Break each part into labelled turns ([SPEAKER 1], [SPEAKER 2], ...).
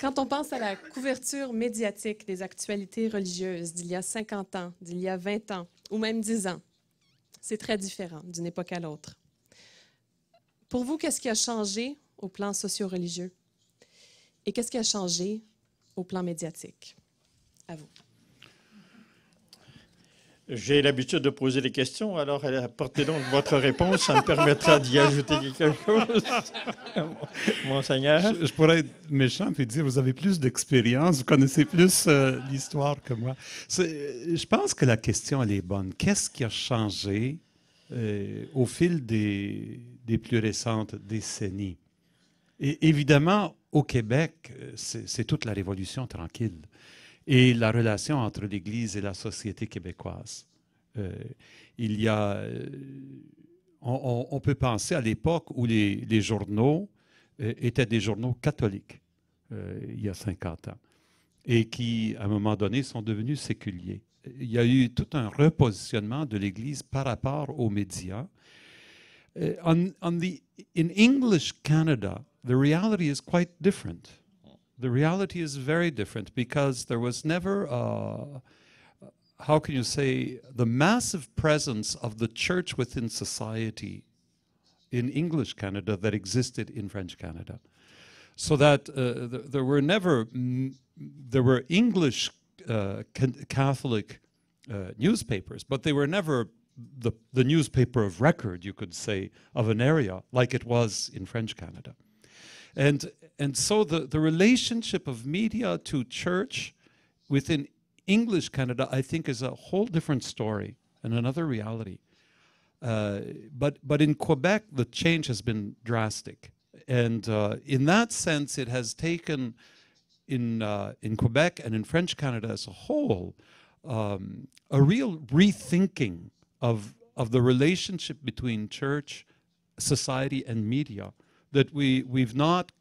[SPEAKER 1] Quand on pense à la couverture médiatique des actualités religieuses d'il y a 50 ans, d'il y a 20 ans, ou même 10 ans, c'est très différent d'une époque à l'autre. Pour vous, qu'est-ce qui a changé au plan socio-religieux? Et qu'est-ce qui a changé au plan médiatique? À vous.
[SPEAKER 2] J'ai l'habitude de poser des questions, alors apportez donc votre réponse, ça me permettra d'y ajouter quelque chose. Monseigneur?
[SPEAKER 3] Je pourrais être méchant et dire, vous avez plus d'expérience, vous connaissez plus l'histoire que moi. Je pense que la question, elle est bonne. Qu'est-ce qui a changé au fil des plus récentes décennies? Et évidemment, au Québec, c'est toute la Révolution tranquille. Et la relation entre l'Église et la société québécoise. Il y a, on peut penser à l'époque où les journaux étaient des journaux catholiques, il y a 50 ans, et qui, à un moment donné, sont devenus séculiers. Il y a eu tout un repositionnement de l'Église par rapport aux médias. In English Canada, the reality is quite different. The reality is very different because there was never, how can you say, the massive presence of the church within society in English Canada that existed in French Canada. So that there were never, there were English Catholic newspapers, but they were never the newspaper of record, you could say, of an area like it was in French Canada. And so the relationship of media to church within English Canada, I think, is a whole different story and another reality. But in Quebec, the change has been drastic. And in that sense, it has taken, in Quebec and in French Canada as a whole, a real rethinking of the relationship between church, society, and media that we've not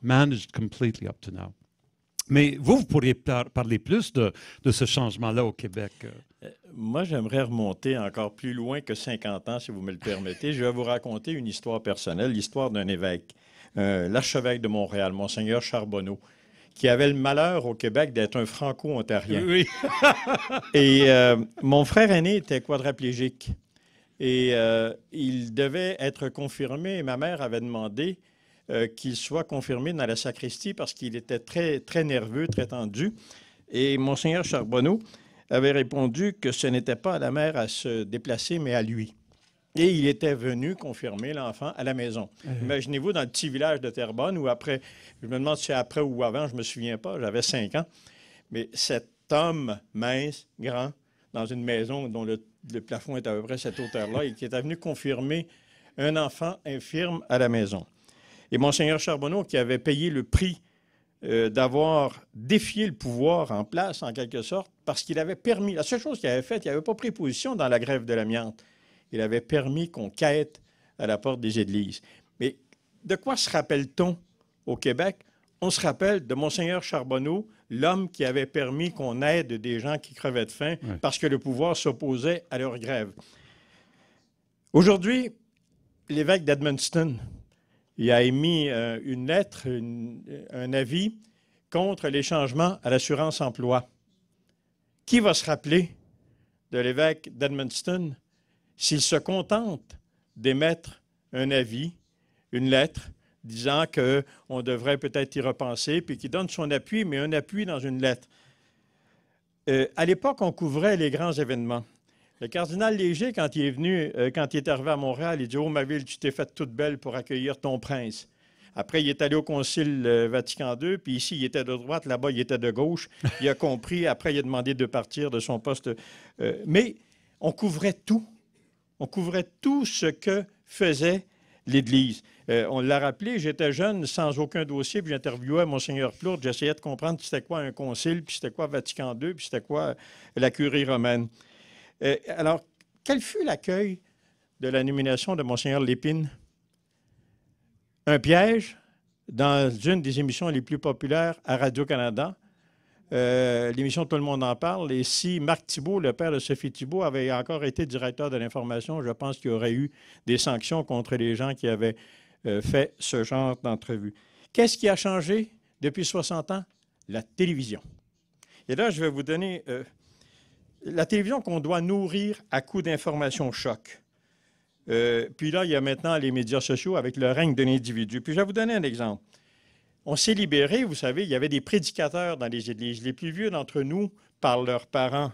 [SPEAKER 3] managed completely up to now.
[SPEAKER 4] Mais vous pourriez parler plus de ce changement-là au Québec.
[SPEAKER 2] Moi, j'aimerais remonter encore plus loin que 50 ans, si vous me le permettez. Je vais vous raconter une histoire personnelle, l'histoire d'un évêque, l'archevêque de Montréal, Monseigneur Charbonneau, qui avait le malheur au Québec d'être un franco-ontarien.
[SPEAKER 4] Oui.
[SPEAKER 2] Et mon frère aîné était quadraplégique. Et il devait être confirmé. Et ma mère avait demandé qu'il soit confirmé dans la sacristie parce qu'il était très, très nerveux, très tendu. Et Monseigneur Charbonneau avait répondu que ce n'était pas à la mère à se déplacer, mais à lui. Et il était venu confirmer l'enfant à la maison. Imaginez-vous dans le petit village de Terrebonne, où après, je me demande si c'est après ou avant, je ne me souviens pas, j'avais 5 ans. Mais cet homme mince, grand, dans une maison dont le plafond est à peu près cette hauteur-là, et qui était venu confirmer un enfant infirme à la maison. Et Monseigneur Charbonneau, qui avait payé le prix d'avoir défié le pouvoir en place, en quelque sorte, parce qu'il avait permis, la seule chose qu'il avait faite, il n'avait pas pris position dans la grève de l'amiante. Il avait permis qu'on quête à la porte des églises. Mais de quoi se rappelle-t-on au Québec? On se rappelle de Monseigneur Charbonneau, l'homme qui avait permis qu'on aide des gens qui crevaient de faim parce que le pouvoir s'opposait à leur grève. Aujourd'hui, l'évêque d'Edmundston, il a émis une lettre, un avis contre les changements à l'assurance-emploi. Qui va se rappeler de l'évêque d'Edmundston s'il se contente d'émettre un avis, une lettre, disant qu'on devrait peut-être y repenser, puis qui donne son appui, mais un appui dans une lettre. À l'époque, on couvrait les grands événements. Le cardinal Léger, quand il est venu, quand il est arrivé à Montréal, il dit « Oh, ma ville, tu t'es faite toute belle pour accueillir ton prince. » Après, il est allé au Concile Vatican II, puis ici, il était de droite, là-bas, il était de gauche. Il a compris, après, il a demandé de partir de son poste. Mais on couvrait tout. On couvrait tout ce que faisait l'Église. On l'a rappelé, j'étais jeune, sans aucun dossier, puis j'interviewais Monseigneur Plourde, j'essayais de comprendre c'était quoi un concile, puis c'était quoi Vatican II, puis c'était quoi la curie romaine. Alors, quel fut l'accueil de la nomination de Monseigneur Lépine? Un piège dans une des émissions les plus populaires à Radio-Canada, l'émission Tout le monde en parle, et si Marc Thibault, le père de Sophie Thibault, avait encore été directeur de l'information, je pense qu'il y aurait eu des sanctions contre les gens qui avaient fait ce genre d'entrevue. Qu'est-ce qui a changé Depuis 60 ans, la télévision. Et là, je vais vous donner la télévision qu'on doit nourrir à coups d'informations choc. Puis là, il y a maintenant les médias sociaux avec le règne de l'individu. Puis je vais vous donner un exemple. On s'est libéré, vous savez, il y avait des prédicateurs dans les églises. Les plus vieux d'entre nous, par leurs parents,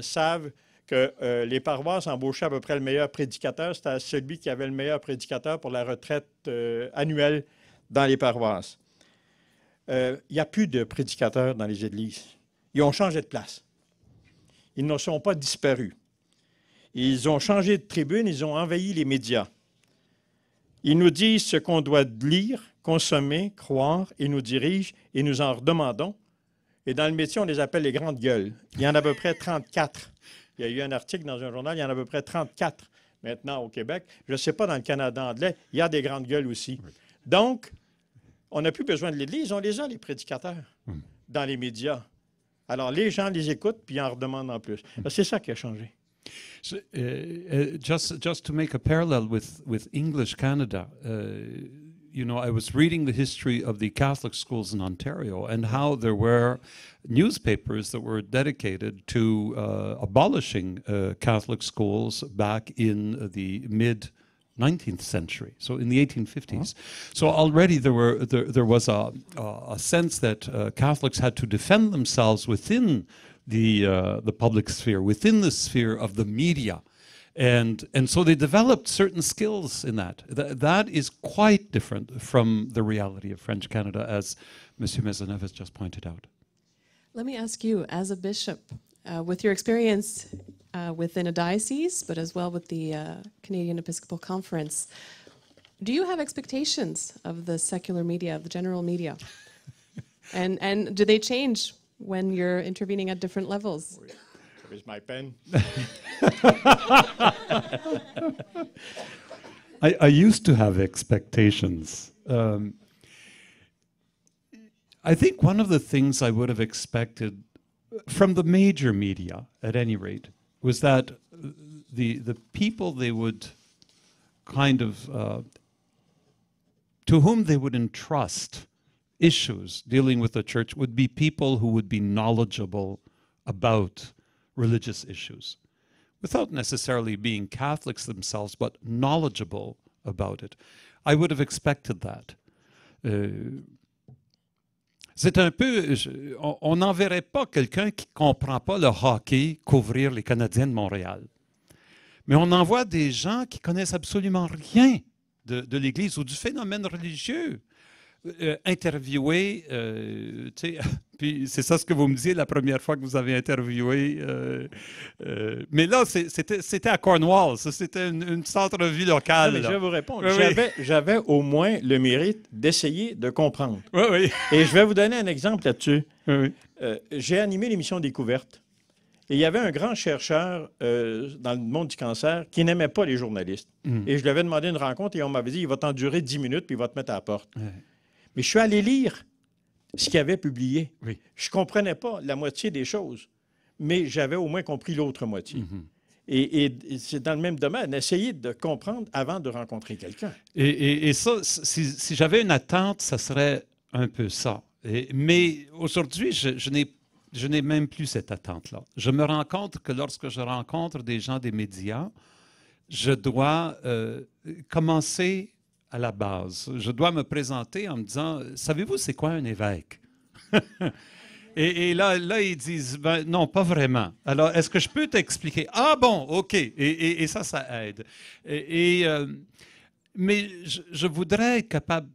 [SPEAKER 2] savent que les paroisses embauchaient à peu près le meilleur prédicateur. C'était celui qui avait le meilleur prédicateur pour la retraite annuelle dans les paroisses. Il n'y a plus de prédicateurs dans les églises. Ils ont changé de place. Ils ne sont pas disparus. Ils ont changé de tribune, ils ont envahi les médias. Ils nous disent ce qu'on doit lire, consommer, croire, et nous dirigent, et nous en redemandons. Et dans le métier, on les appelle les grandes gueules. Il y en a à peu près 34. Il y a eu un article dans un journal, il y en a à peu près 34 maintenant au Québec. Je ne sais pas, dans le Canada anglais, il y a des grandes gueules aussi. Donc, on n'a plus besoin de l'Église, on les a, les prédicateurs, dans les médias. Alors, les gens les écoutent, puis ils en redemandent en plus. C'est ça qui a changé.
[SPEAKER 4] So, just to make a parallel with English Canada, you know, I was reading the history of the Catholic schools in Ontario and how there were newspapers that were dedicated to abolishing Catholic schools back in the mid-19th century, so in the 1850s. So already there was a sense that Catholics had to defend themselves within the public sphere, within the sphere of the media. And so they developed certain skills in that. That is quite different from the reality of French Canada, as Monsieur Maisonneuve has just pointed out.
[SPEAKER 1] Let me ask you, as a bishop, with your experience within a diocese, but as well with the Canadian Episcopal Conference, do you have expectations of the secular media, of the general media? And do they change when you're intervening at different levels?
[SPEAKER 2] Where's my pen?
[SPEAKER 4] I used to have expectations. I think one of the things I would have expected from the major media, at any rate, was that the people they would kind of, to whom they would entrust issues dealing with the church would be people who would be knowledgeable about religious issues, without necessarily being Catholics themselves, but knowledgeable about it. I would have expected that. C'est un peu, on n'enverrait pas quelqu'un qui ne comprend pas le hockey couvrir les Canadiens de Montréal. Mais on envoie des gens qui connaissent absolument rien de l'Église ou du phénomène religieux. Interviewer, puis c'est ça ce que vous me disiez la première fois que vous avez interviewé. Mais là, c'était à Cornwall, ça, c'était une centre-ville locale.
[SPEAKER 2] Non, mais je vais vous répondre.
[SPEAKER 4] Oui,
[SPEAKER 2] J'avais au moins le mérite d'essayer de comprendre.
[SPEAKER 4] Oui, oui.
[SPEAKER 2] Et je vais vous donner un exemple là-dessus.
[SPEAKER 4] Oui.
[SPEAKER 2] J'ai animé l'émission Découverte. Et il y avait un grand chercheur dans le monde du cancer qui n'aimait pas les journalistes. Et je lui avais demandé une rencontre et on m'avait dit, il va t'en durer 10 minutes puis il va te mettre à la porte. Mais je suis allé lire ce qu'il avait publié.
[SPEAKER 4] Oui.
[SPEAKER 2] Je ne comprenais pas la moitié des choses, mais j'avais au moins compris l'autre moitié. Et c'est dans le même domaine, essayer de comprendre avant de rencontrer quelqu'un.
[SPEAKER 4] Et ça, si j'avais une attente, ça serait un peu ça. Mais aujourd'hui, je n'ai même plus cette attente-là. Je me rends compte que lorsque je rencontre des gens des médias, je dois commencer à la base. Je dois me présenter en me disant, savez-vous c'est quoi un évêque? et là, ils disent, ben, non, pas vraiment. Alors, est-ce que je peux t'expliquer? Ah bon, OK. Et ça aide. Mais je voudrais être capable,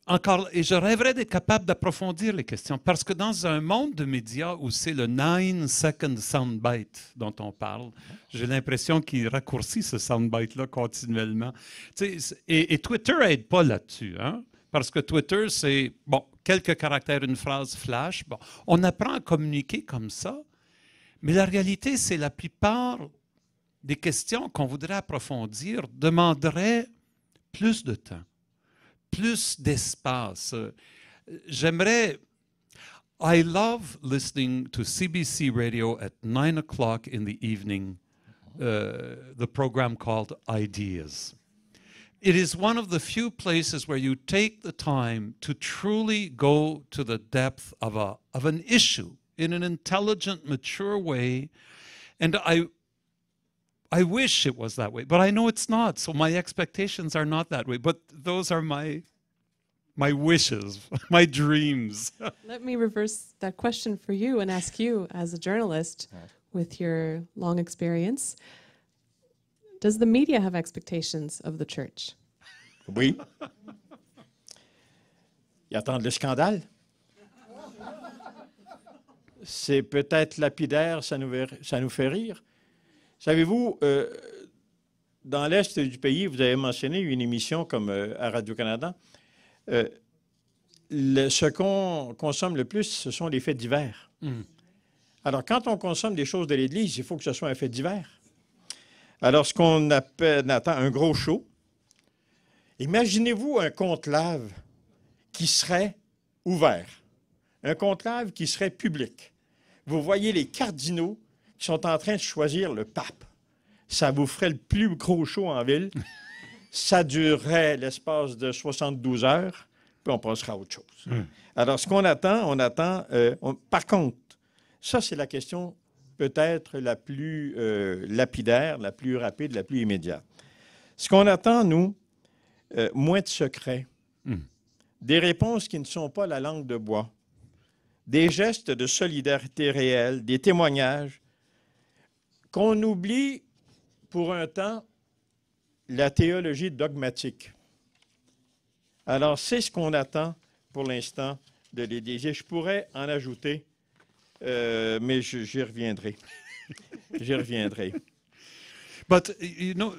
[SPEAKER 4] encore, et je rêverais d'être capable d'approfondir les questions, parce que dans un monde de médias où c'est le 9-second soundbite dont on parle, j'ai l'impression qu'il raccourcit ce soundbite-là continuellement. Et Twitter n'aide pas là-dessus, hein? Parce que Twitter, c'est, bon, quelques caractères, une phrase flash. Bon, on apprend à communiquer comme ça, mais la réalité, c'est la plupart des questions qu'on voudrait approfondir demanderaient plus de temps, plus d'espace. J'aimerais... I love listening to CBC Radio at 9 o'clock in the evening, the program called Ideas. it is one of the few places where you take the time to truly go to the depth of an issue in an intelligent, mature way. And I wish it was that way, but I know it's not. So my expectations are not that way. But those are my wishes, my dreams.
[SPEAKER 1] Let me reverse that question for you and ask you, as a journalist with your long experience, does the media have expectations of the church?
[SPEAKER 2] Oui. Ils attendent le scandale. C'est peut-être lapidaire, ça nous fait rire. Savez-vous, dans l'Est du pays, vous avez mentionné une émission comme à Radio-Canada. Ce qu'on consomme le plus, ce sont les faits divers. Mm. Alors, quand on consomme des choses de l'Église, il faut que ce soit un fait divers. Alors, ce qu'on attend un gros show, imaginez-vous un conclave qui serait ouvert, un conclave qui serait public. Vous voyez les cardinaux qui sont en train de choisir le pape. Ça vous ferait le plus gros show en ville. Ça durerait l'espace de 72 heures, puis on passera à autre chose. Alors, ce qu'on attend, par contre, ça, c'est la question peut-être la plus lapidaire, la plus rapide, la plus immédiate. Ce qu'on attend, nous, moins de secrets, des réponses qui ne sont pas la langue de bois, des gestes de solidarité réelle, des témoignages, qu'on oublie pour un temps la théologie dogmatique. Alors, c'est ce qu'on attend pour l'instant de l'Église. Et je pourrais en ajouter, mais j'y reviendrai. J'y reviendrai.
[SPEAKER 4] But, you know,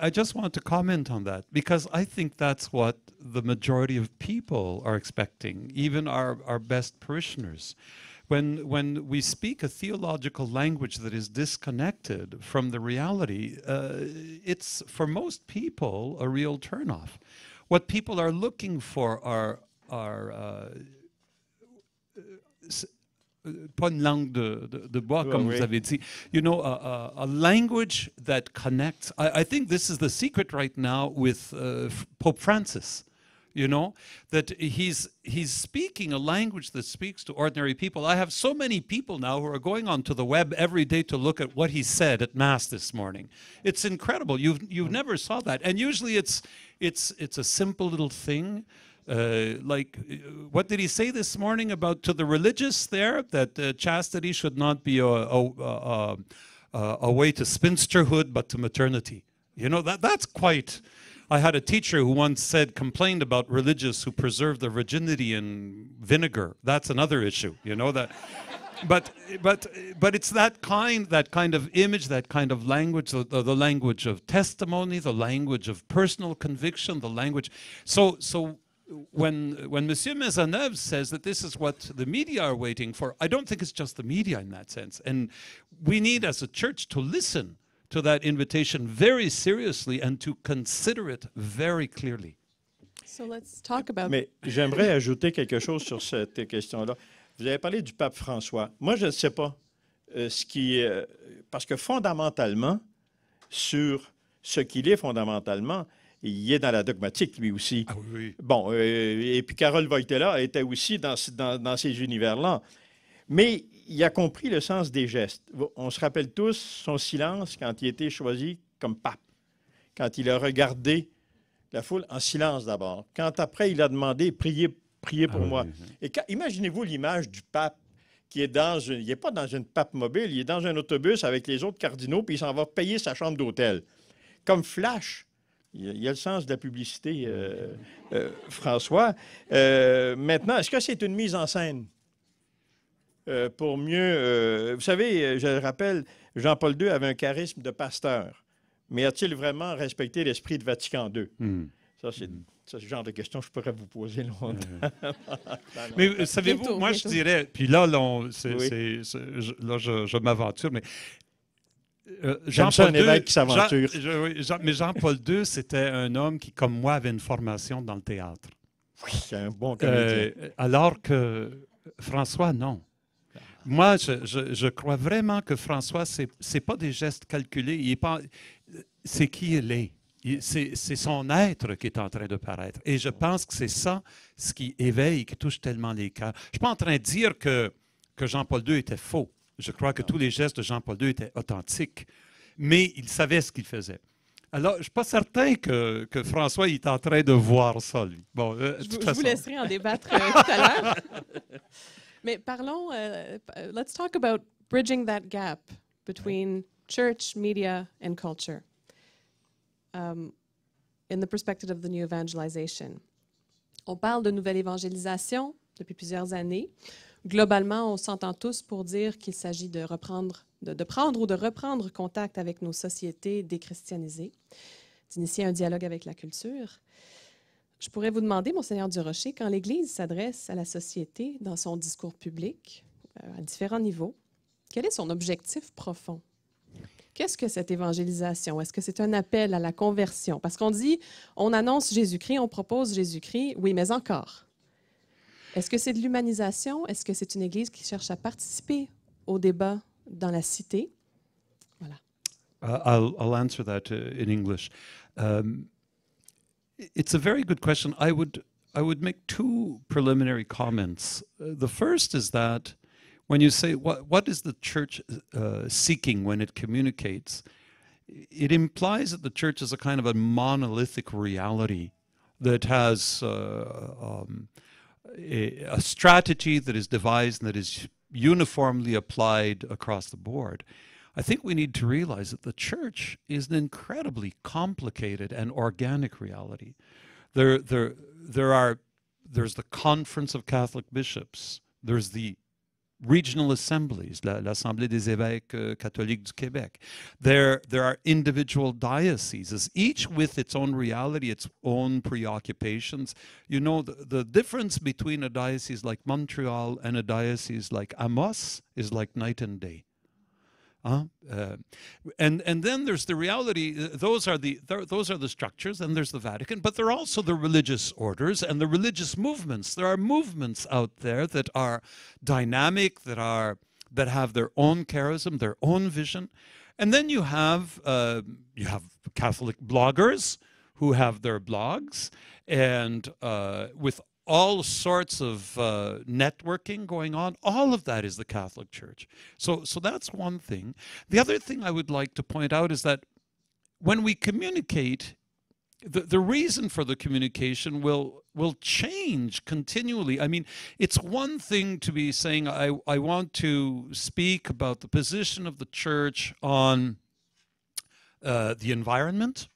[SPEAKER 4] I just want to comment on that, because I think that's what the majority of people are expecting, even our best parishioners. When we speak a theological language that is disconnected from the reality, it's, for most people, a real turnoff. What people are looking for are pas une langue de bois, comme vous avez dit. You know, a language that connects. I think this is the secret right now with Pope Francis. You know, that he's speaking a language that speaks to ordinary people. I have so many people now who are going onto the web every day to look at what he said at Mass this morning. It's incredible. You've never saw that. And usually it's a simple little thing. Like, what did he say this morning about to the religious there, that chastity should not be a way to spinsterhood, but to maternity? You know, that's quite... I had a teacher who once complained about religious who preserve their virginity in vinegar. That's another issue, you know that. But it's that kind of image, that kind of language, the language of testimony, the language of personal conviction, the language. So when Monsieur Maisonneuve says that this is what the media are waiting for, I don't think it's just the media in that sense. And we need, as a church, to listen to that invitation very seriously and to consider it very clearly.
[SPEAKER 1] So let's talk about...
[SPEAKER 2] Mais j'aimerais ajouter quelque chose sur cette question-là. Vous avez parlé du pape François. Moi, je ne sais pas ce qui est... parce que fondamentalement, sur ce qu'il est fondamentalement, il est dans la dogmatique, lui aussi.
[SPEAKER 4] Ah oui.
[SPEAKER 2] Bon, et puis Carole Wojtyla était aussi dans ces univers-là. Mais il a compris le sens des gestes. On se rappelle tous son silence quand il a été choisi comme pape, quand il a regardé la foule en silence d'abord, quand après il a demandé « priez pour moi ». Et imaginez-vous l'image du pape qui est il n'est pas dans une pape mobile, il est dans un autobus avec les autres cardinaux, puis il s'en va payer sa chambre d'hôtel. Comme Flash. Il y a le sens de la publicité, François. Maintenant, est-ce que c'est une mise en scène? Pour mieux... vous savez, je le rappelle, Jean-Paul II avait un charisme de pasteur. Mais a-t-il vraiment respecté l'esprit de Vatican II? Ça, c'est le genre de questions que je pourrais vous poser longtemps.
[SPEAKER 4] Mais savez-vous, moi, je dirais... Puis là, je m'aventure, mais...
[SPEAKER 2] Jean-Paul II, qui s'aventure.
[SPEAKER 4] Mais Jean-Paul II, c'était un homme qui, comme moi, avait une formation dans le théâtre.
[SPEAKER 2] Oui, c'est un bon comédien.
[SPEAKER 4] Alors que François, non. Moi, je crois vraiment que François, c'est pas des gestes calculés. C'est qui il est. C'est son être qui est en train de paraître. Et je pense que c'est ça ce qui éveille, qui touche tellement les cœurs. Je ne suis pas en train de dire que Jean-Paul II était faux. Je crois que tous les gestes de Jean-Paul II étaient authentiques. Mais il savait ce qu'il faisait. Alors, je ne suis pas certain que François est en train de voir ça, lui. Bon,
[SPEAKER 1] je vous laisserai en débattre tout à l'heure. Mais parlons, let's talk about bridging that gap between church, media, and culture in the perspective of the new evangelization. On parle de nouvelle évangélisation depuis plusieurs années. Globalement, on s'entend tous pour dire qu'il s'agit de prendre ou de reprendre contact avec nos sociétés déchristianisées, d'initier un dialogue avec la culture. Je pourrais vous demander, Monseigneur Durocher, quand l'Église s'adresse à la société dans son discours public, à différents niveaux, quel est son objectif profond? Qu'est-ce que cette évangélisation? Est-ce que c'est un appel à la conversion? Parce qu'on dit, on annonce Jésus-Christ, on propose Jésus-Christ, oui, mais encore. Est-ce que c'est de l'humanisation? Est-ce que c'est une Église qui cherche à participer au débat dans la cité? Voilà.
[SPEAKER 4] I'll answer that in English. It's a very good question. I would make two preliminary comments. The first is that when you say what is the church seeking when it communicates, it implies that the church is a kind of a monolithic reality that has a strategy that is devised and that is uniformly applied across the board. I think we need to realize that the church is an incredibly complicated and organic reality. There's the Conference of Catholic Bishops. There's the regional assemblies, l'Assemblée des évêques catholiques du Québec. There are individual dioceses, each with its own reality, its own preoccupations. You know, the difference between a diocese like Montreal and a diocese like Amos is like night and day. And then there's the reality. Those are the structures, and there's the Vatican. But there are also the religious orders and the religious movements. There are movements out there that are dynamic, that have their own charism, their own vision. And then you have Catholic bloggers who have their blogs, and with all sorts of networking going on. All of that is the Catholic Church. So that's one thing. The other thing I would like to point out is that when we communicate, the reason for the communication will change continually. I mean, it's one thing to be saying, I want to speak about the position of the Church on the environment.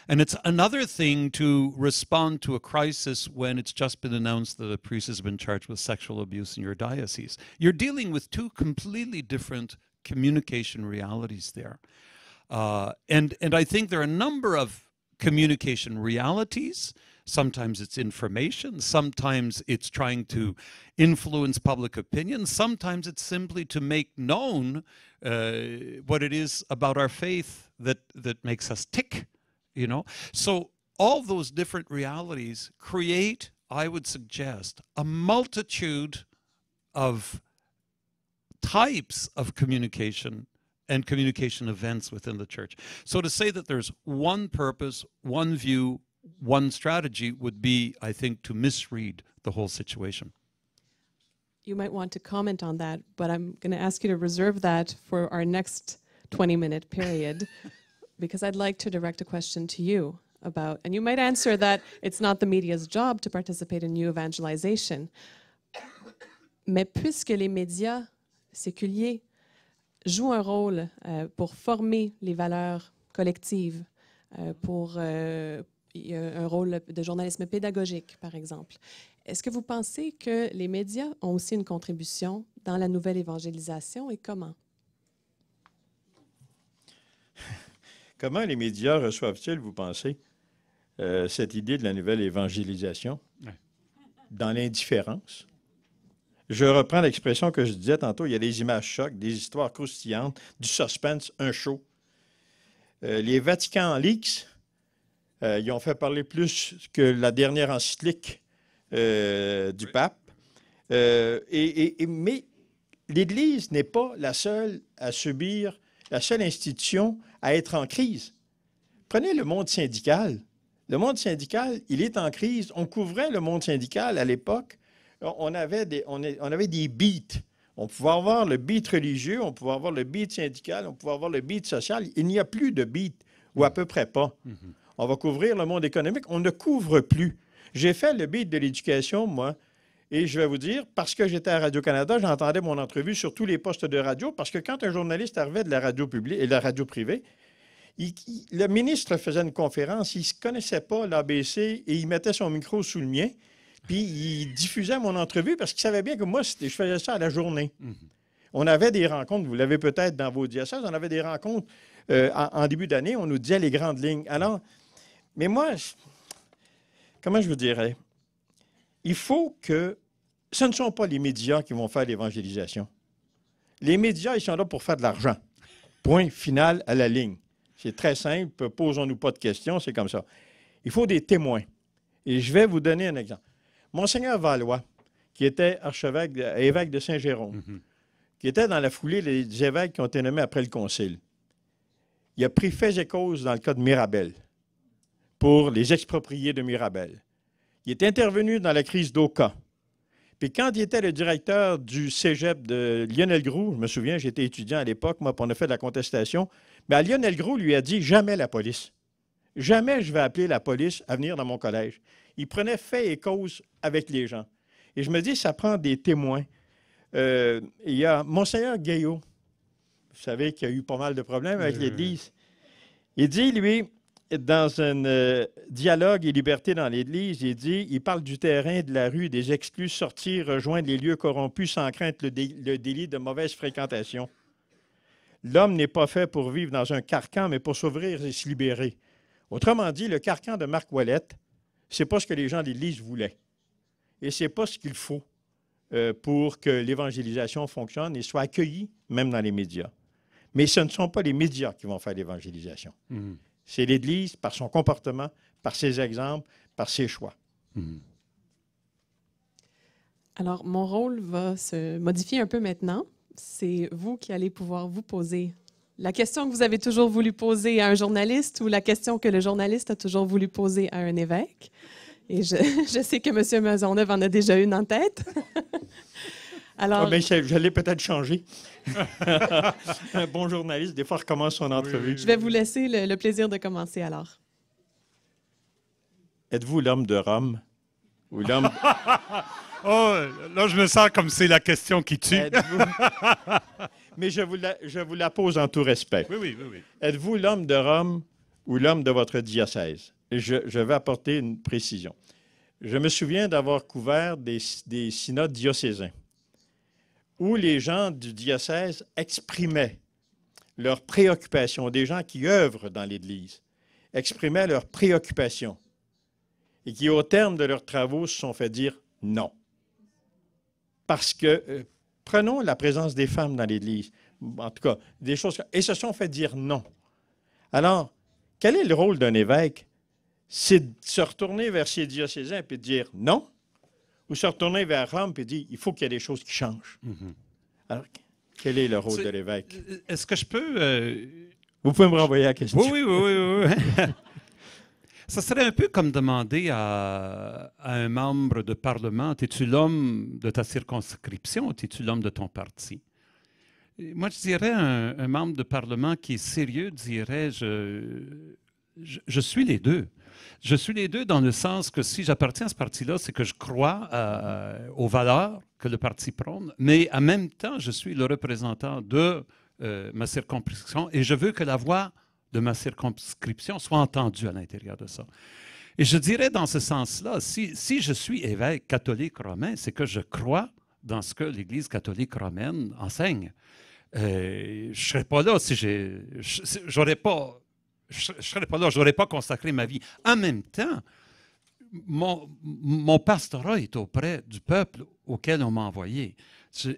[SPEAKER 4] And it's another thing to respond to a crisis when it's just been announced that a priest has been charged with sexual abuse in your diocese. You're dealing with two completely different communication realities there. And I think there are a number of communication realities. Sometimes it's information. Sometimes it's trying to influence public opinion. Sometimes it's simply to make known what it is about our faith that makes us tick. You know, so all those different realities create, I would suggest, a multitude of types of communication and communication events within the church. So to say that there's one purpose, one view, one strategy would be, I think, to misread the whole situation.
[SPEAKER 1] You might want to comment on that, but I'm going to ask you to reserve that for our next 20-minute period. Because I'd like to direct a question to you about, and you might answer that it's not the media's job to participate in new evangelization. Mais puisque les médias séculiers jouent un rôle pour former les valeurs collectives, pour un rôle de journalisme pédagogique, par exemple, est-ce que vous pensez que les médias ont aussi une contribution dans la nouvelle évangélisation et comment?
[SPEAKER 2] Comment les médias reçoivent-ils, vous pensez, cette idée de la nouvelle évangélisation? Ouais. Dans l'indifférence. Je reprends l'expression que je disais tantôt, il y a des images chocs, des histoires croustillantes, du suspense, un show. Les Vatican Leaks, ils ont fait parler plus que la dernière encyclique du pape. Mais l'Église n'est pas la seule à subir, la seule institution à être en crise. Prenez le monde syndical. Le monde syndical, il est en crise. On couvrait le monde syndical à l'époque. On avait des beats. On pouvait avoir le beat religieux, on pouvait avoir le beat syndical, on pouvait avoir le beat social. Il n'y a plus de beat, ou à peu près pas. On va couvrir le monde économique. On ne couvre plus. J'ai fait le beat de l'éducation, moi, et je vais vous dire, parce que j'étais à Radio-Canada, j'entendais mon entrevue sur tous les postes de radio, parce que quand un journaliste arrivait de la radio publique et de la radio privée, le ministre faisait une conférence, il ne se connaissait pas l'ABC et il mettait son micro sous le mien, puis il diffusait mon entrevue parce qu'il savait bien que moi, je faisais ça à la journée. On avait des rencontres, vous l'avez peut-être dans vos diocèses, on avait des rencontres en début d'année, on nous disait les grandes lignes. Alors, mais moi, comment je vous dirais? Il faut que ce ne sont pas les médias qui vont faire l'évangélisation. Les médias, ils sont là pour faire de l'argent. Point final à la ligne. C'est très simple, posons-nous pas de questions, c'est comme ça. Il faut des témoins. Et je vais vous donner un exemple. Monseigneur Valois, qui était archevêque, évêque de Saint-Jérôme, qui était dans la foulée des évêques qui ont été nommés après le concile, il a pris fait et cause dans le cas de Mirabel pour les expropriés de Mirabel. Il est intervenu dans la crise d'Oka. Puis quand il était le directeur du cégep de Lionel Groulx, je me souviens, j'étais étudiant à l'époque, moi, puis on a fait de la contestation, mais Lionel Groulx lui a dit « Jamais la police. Jamais je vais appeler la police à venir dans mon collège. » Il prenait fait et cause avec les gens. Et je me dis, ça prend des témoins. Il y a Monseigneur Gaillot, vous savez qu'il y a eu pas mal de problèmes avec l'Église. Il dit, lui, dans un dialogue et liberté dans l'Église, il parle du terrain, de la rue, des exclus, sortir, rejoindre les lieux corrompus sans crainte le délit de mauvaise fréquentation. L'homme n'est pas fait pour vivre dans un carcan, mais pour s'ouvrir et se libérer. Autrement dit, le carcan de Marc Ouellette, ce n'est pas ce que les gens de l'Église voulaient. Et ce n'est pas ce qu'il faut pour que l'évangélisation fonctionne et soit accueillie, même dans les médias. Mais ce ne sont pas les médias qui vont faire l'évangélisation. C'est l'Église, par son comportement, par ses exemples, par ses choix.
[SPEAKER 1] Alors, mon rôle va se modifier un peu maintenant. C'est vous qui allez pouvoir vous poser la question que vous avez toujours voulu poser à un journaliste ou la question que le journaliste a toujours voulu poser à un évêque. Et je sais que M. Maisonneuve en a déjà une en tête. Alors,
[SPEAKER 2] je l'ai peut-être changé. Un bon journaliste, des fois, recommence son entrevue.
[SPEAKER 1] Je vais vous laisser le plaisir de commencer alors.
[SPEAKER 2] Êtes-vous l'homme de Rome ou l'homme...
[SPEAKER 3] Oh, là, je me sens comme c'est la question qui tue.
[SPEAKER 2] Mais je vous la pose en tout respect.
[SPEAKER 3] Oui.
[SPEAKER 2] Êtes-vous l'homme de Rome ou l'homme de votre diocèse? Je vais apporter une précision. Je me souviens d'avoir couvert des synodes diocésains où les gens du diocèse exprimaient leurs préoccupations, des gens qui œuvrent dans l'Église, exprimaient leurs préoccupations et qui, au terme de leurs travaux, se sont fait dire non. Parce que, prenons la présence des femmes dans l'Église, en tout cas, des choses, et se sont fait dire non. Alors, quel est le rôle d'un évêque? C'est de se retourner vers ses diocésains et de dire non, ou se retourner vers Rome et dire il faut qu'il y ait des choses qui changent. Alors, quel est le rôle de l'évêque?
[SPEAKER 3] Est-ce que je peux...
[SPEAKER 2] Vous pouvez me renvoyer la question.
[SPEAKER 3] Oui. Ça serait un peu comme demander à un membre de parlement, es-tu l'homme de ta circonscription ou es-tu l'homme de ton parti? Moi, je dirais un membre de parlement qui est sérieux dirait je suis les deux. Je suis les deux dans le sens que si j'appartiens à ce parti-là, c'est que je crois aux valeurs que le parti prône, mais en même temps, je suis le représentant de ma circonscription et je veux que la voix de ma circonscription soit entendue à l'intérieur de ça. Et je dirais dans ce sens-là, si je suis évêque catholique romain, c'est que je crois dans ce que l'Église catholique romaine enseigne. Je ne serais pas là si j'aurais pas... Je ne serais pas là, je n'aurais pas consacré ma vie. En même temps, mon pastorat est auprès du peuple auquel on m'a envoyé.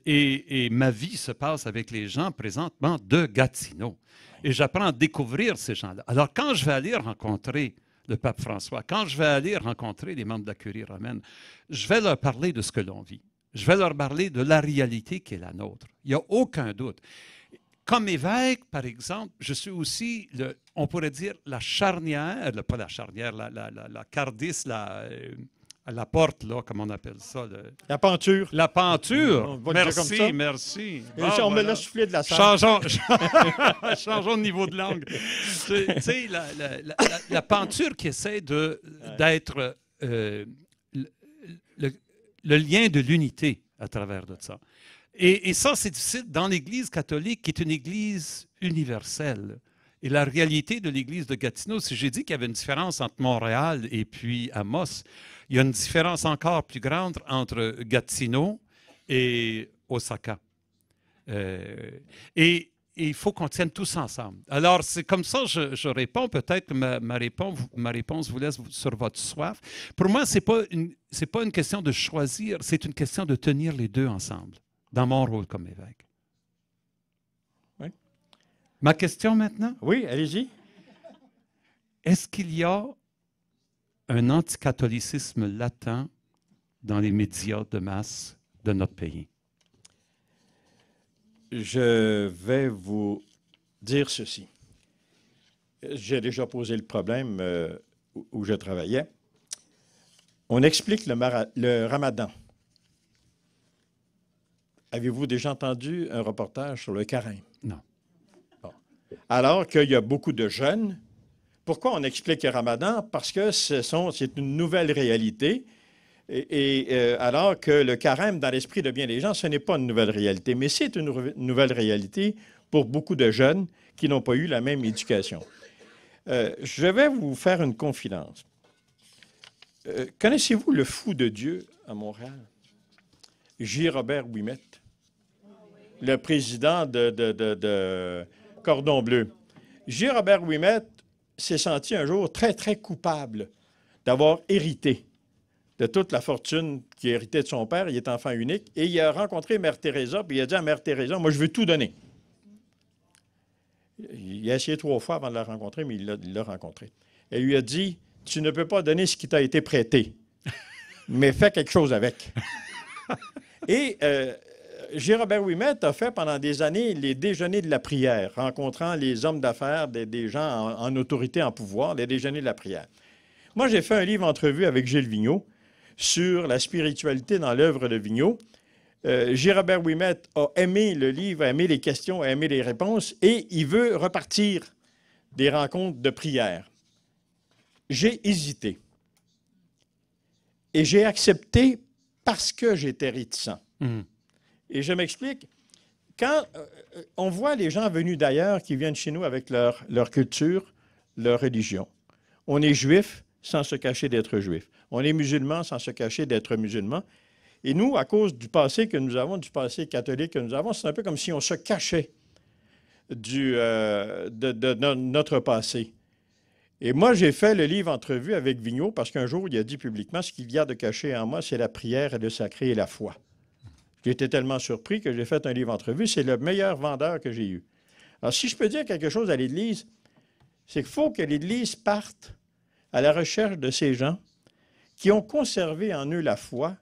[SPEAKER 3] Et ma vie se passe avec les gens présentement de Gatineau. Et j'apprends à découvrir ces gens-là. Alors, quand je vais aller rencontrer le pape François, quand je vais aller rencontrer les membres de la Curie romaine, je vais leur parler de ce que l'on vit. Je vais leur parler de la réalité qui est la nôtre. Il n'y a aucun doute.
[SPEAKER 4] comme évêque, par exemple, je suis aussi, on pourrait dire, la charnière, pas la charnière, la cardis, la porte, là, comment on appelle ça?
[SPEAKER 2] La penture.
[SPEAKER 4] La penture.
[SPEAKER 2] On va le dire comme ça.
[SPEAKER 4] Merci.
[SPEAKER 2] Et
[SPEAKER 4] Bon,
[SPEAKER 2] on me
[SPEAKER 4] voilà.
[SPEAKER 2] l'a soufflé de la salle.
[SPEAKER 4] Changeons de niveau de langue. Tu sais, la penture qui essaie d'être le lien de l'unité à travers de ça. Et ça, c'est difficile dans l'Église catholique, qui est une Église universelle. Et la réalité de l'Église de Gatineau, si j'ai dit qu'il y avait une différence entre Montréal et puis Amos, il y a une différence encore plus grande entre Gatineau et Osaka. Et il faut qu'on tienne tous ensemble. Alors, c'est comme ça que je réponds. Peut-être que ma réponse vous laisse sur votre soif. Pour moi, ce n'est pas une question de choisir, c'est une question de tenir les deux ensemble, dans mon rôle comme évêque.
[SPEAKER 2] Oui.
[SPEAKER 4] Ma question maintenant?
[SPEAKER 2] Oui, allez-y.
[SPEAKER 4] Est-ce qu'il y a un anticatholicisme latent dans les médias de masse de notre pays?
[SPEAKER 2] Je vais vous dire ceci. J'ai déjà posé le problème où je travaillais. On explique le ramadan. Avez-vous déjà entendu un reportage sur le carême?
[SPEAKER 4] Non.
[SPEAKER 2] Bon. Alors qu'il y a beaucoup de jeunes. Pourquoi on explique le ramadan? Parce que c'est une nouvelle réalité. Alors que le carême, dans l'esprit de bien des gens, ce n'est pas une nouvelle réalité, mais c'est une nouvelle réalité pour beaucoup de jeunes qui n'ont pas eu la même éducation. Je vais vous faire une confidence. Connaissez-vous le fou de Dieu à Montréal? J. Robert Ouimet, le président de Cordon Bleu. J. Robert Ouimet s'est senti un jour très, très coupable d'avoir hérité de toute la fortune qu'il héritait de son père. Il est enfant unique. Et il a rencontré Mère Teresa, puis il a dit à Mère Teresa, « Moi, je veux tout donner. » Il a essayé 3 fois avant de la rencontrer, mais il l'a rencontrée. Elle lui a dit, « Tu ne peux pas donner ce qui t'a été prêté, mais fais quelque chose avec. » Et J. Robert Ouimet a fait pendant des années les déjeuners de la prière, rencontrant les hommes d'affaires, des gens en autorité, en pouvoir, les déjeuners de la prière. Moi, j'ai fait un livre entrevue avec Gilles Vigneault sur la spiritualité dans l'œuvre de Vigneault. J. Robert Ouimet a aimé le livre, a aimé les questions, a aimé les réponses, et il veut repartir des rencontres de prière. J'ai hésité. Et j'ai accepté parce que j'étais réticent.
[SPEAKER 4] Mmh.
[SPEAKER 2] Et je m'explique. Quand on voit les gens venus d'ailleurs qui viennent chez nous avec leur culture, leur religion, on est juif sans se cacher d'être juif. On est musulman sans se cacher d'être musulman. Et nous, à cause du passé que nous avons, du passé catholique que nous avons, c'est un peu comme si on se cachait de notre passé. Et moi, j'ai fait le livre Entrevue avec Vigneault parce qu'un jour, il a dit publiquement, ce qu'il y a de caché en moi, c'est la prière et le sacré et la foi. J'ai été tellement surpris que j'ai fait un livre Entrevue. C'est le meilleur vendeur que j'ai eu. Alors, si je peux dire quelque chose à l'Église, c'est qu'il faut que l'Église parte à la recherche de ces gens qui ont conservé en eux la foi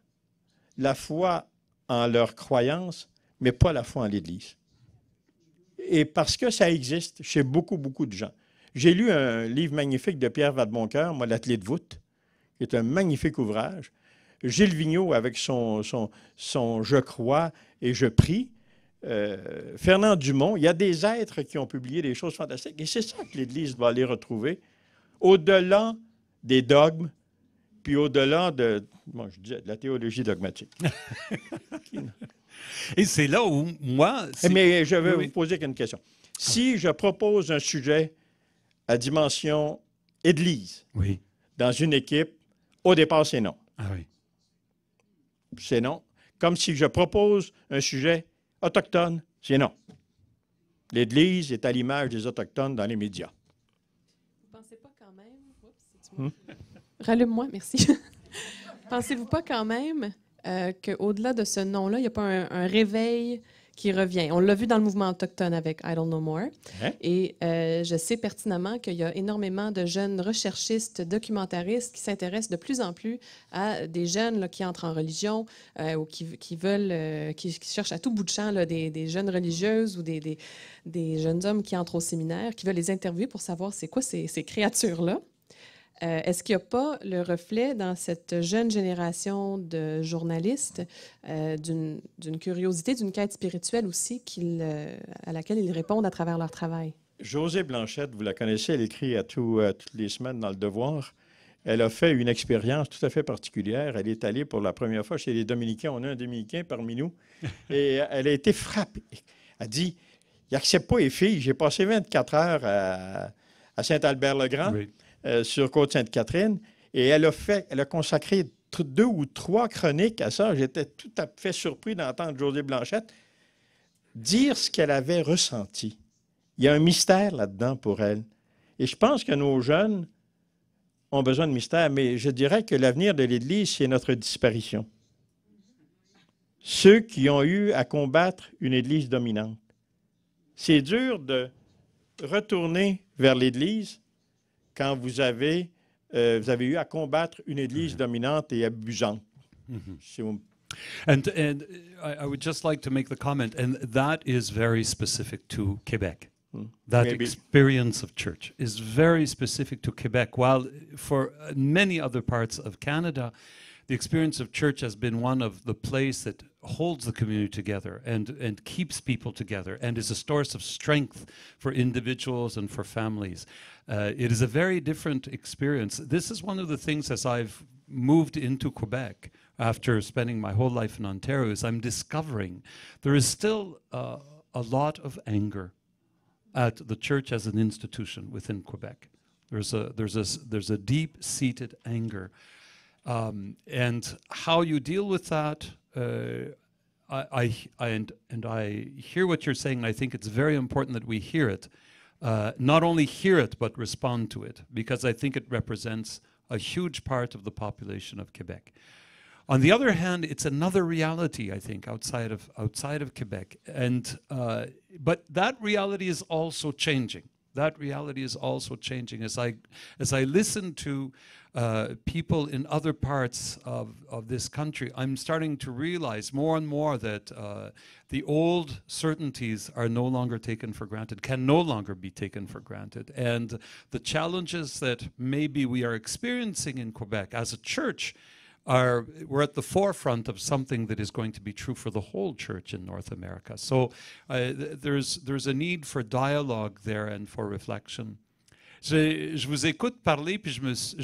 [SPEAKER 2] en leur croyance, mais pas la foi en l'Église. Et parce que ça existe chez beaucoup, beaucoup de gens. J'ai lu un livre magnifique de Pierre Vadeboncoeur, moi, L'Atelier de voûte, qui est un magnifique ouvrage. Gilles Vigneault avec son Je crois et je prie. Fernand Dumont, il y a des êtres qui ont publié des choses fantastiques. Et c'est ça que l'Église doit aller retrouver. Au-delà des dogmes, puis au-delà de la théologie dogmatique.
[SPEAKER 4] Et c'est là où, moi...
[SPEAKER 2] Mais je vais vous poser une question. Si je propose un sujet à dimension Église dans une équipe, au départ, c'est non.
[SPEAKER 4] Ah oui.
[SPEAKER 2] C'est non. Comme si je propose un sujet autochtone, c'est non. L'Église est à l'image des Autochtones dans les médias.
[SPEAKER 1] Vous pensez pas quand même... Rallume-moi, merci. Pensez-vous pas quand même qu'au-delà de ce nom-là, il n'y a pas un réveil qui revient. On l'a vu dans le mouvement autochtone avec Idle No More.
[SPEAKER 2] Hein?
[SPEAKER 1] Et je sais pertinemment qu'il y a énormément de jeunes recherchistes, documentaristes qui s'intéressent de plus en plus à des jeunes là, qui entrent en religion ou qui veulent, qui cherchent à tout bout de champ là, des jeunes religieuses ou des jeunes hommes qui entrent au séminaire, qui veulent les interviewer pour savoir c'est quoi ces créatures-là. Est-ce qu'il n'y a pas le reflet dans cette jeune génération de journalistes d'une curiosité, d'une quête spirituelle aussi à laquelle ils répondent à travers leur travail?
[SPEAKER 2] Josée Blanchette, vous la connaissez, elle écrit toutes les semaines dans Le Devoir. Elle a fait une expérience tout à fait particulière. Elle est allée pour la première fois chez les Dominicains. On a un Dominicain parmi nous. Et elle a été frappée. Elle dit, il n'accepte pas les filles. J'ai passé 24 heures à Saint-Albert-le-Grand. Oui. Sur Côte-Sainte-Catherine, et elle a consacré 2 ou 3 chroniques à ça. J'étais tout à fait surpris d'entendre Josée Blanchette dire ce qu'elle avait ressenti. Il y a un mystère là-dedans pour elle. Et je pense que nos jeunes ont besoin de mystère, mais je dirais que l'avenir de l'Église, c'est notre disparition. Ceux qui ont eu à combattre une Église dominante. C'est dur de retourner vers l'Église quand vous avez eu à combattre une Église dominante et abusante.
[SPEAKER 4] And I would just like to make the comment, and that is very specific to Quebec. That experience of church is very specific to Quebec, while for many other parts of Canada, the experience of church has been one of the place that holds the community together and keeps people together and is a source of strength for individuals and for families. It is a very different experience. This is one of the things as I've moved into Quebec after spending my whole life in Ontario is I'm discovering there is still a lot of anger at the church as an institution within Quebec. There's a deep-seated anger. And how you deal with that, I hear what you're saying. I think it's very important that we hear it, not only hear it but respond to it, because I think it represents a huge part of the population of Quebec. On the other hand, it's another reality, I think, outside of Quebec, and but that reality is also changing. That reality is also changing as I listen to people in other parts of this country. I'm starting to realize more and more that the old certainties are no longer taken for granted, can no longer be taken for granted. And the challenges that maybe we are experiencing in Quebec as a church we're at the forefront of something that is going to be true for the whole church in North America. So there's a need for dialogue there and for reflection. Je vous écoute parler, puis je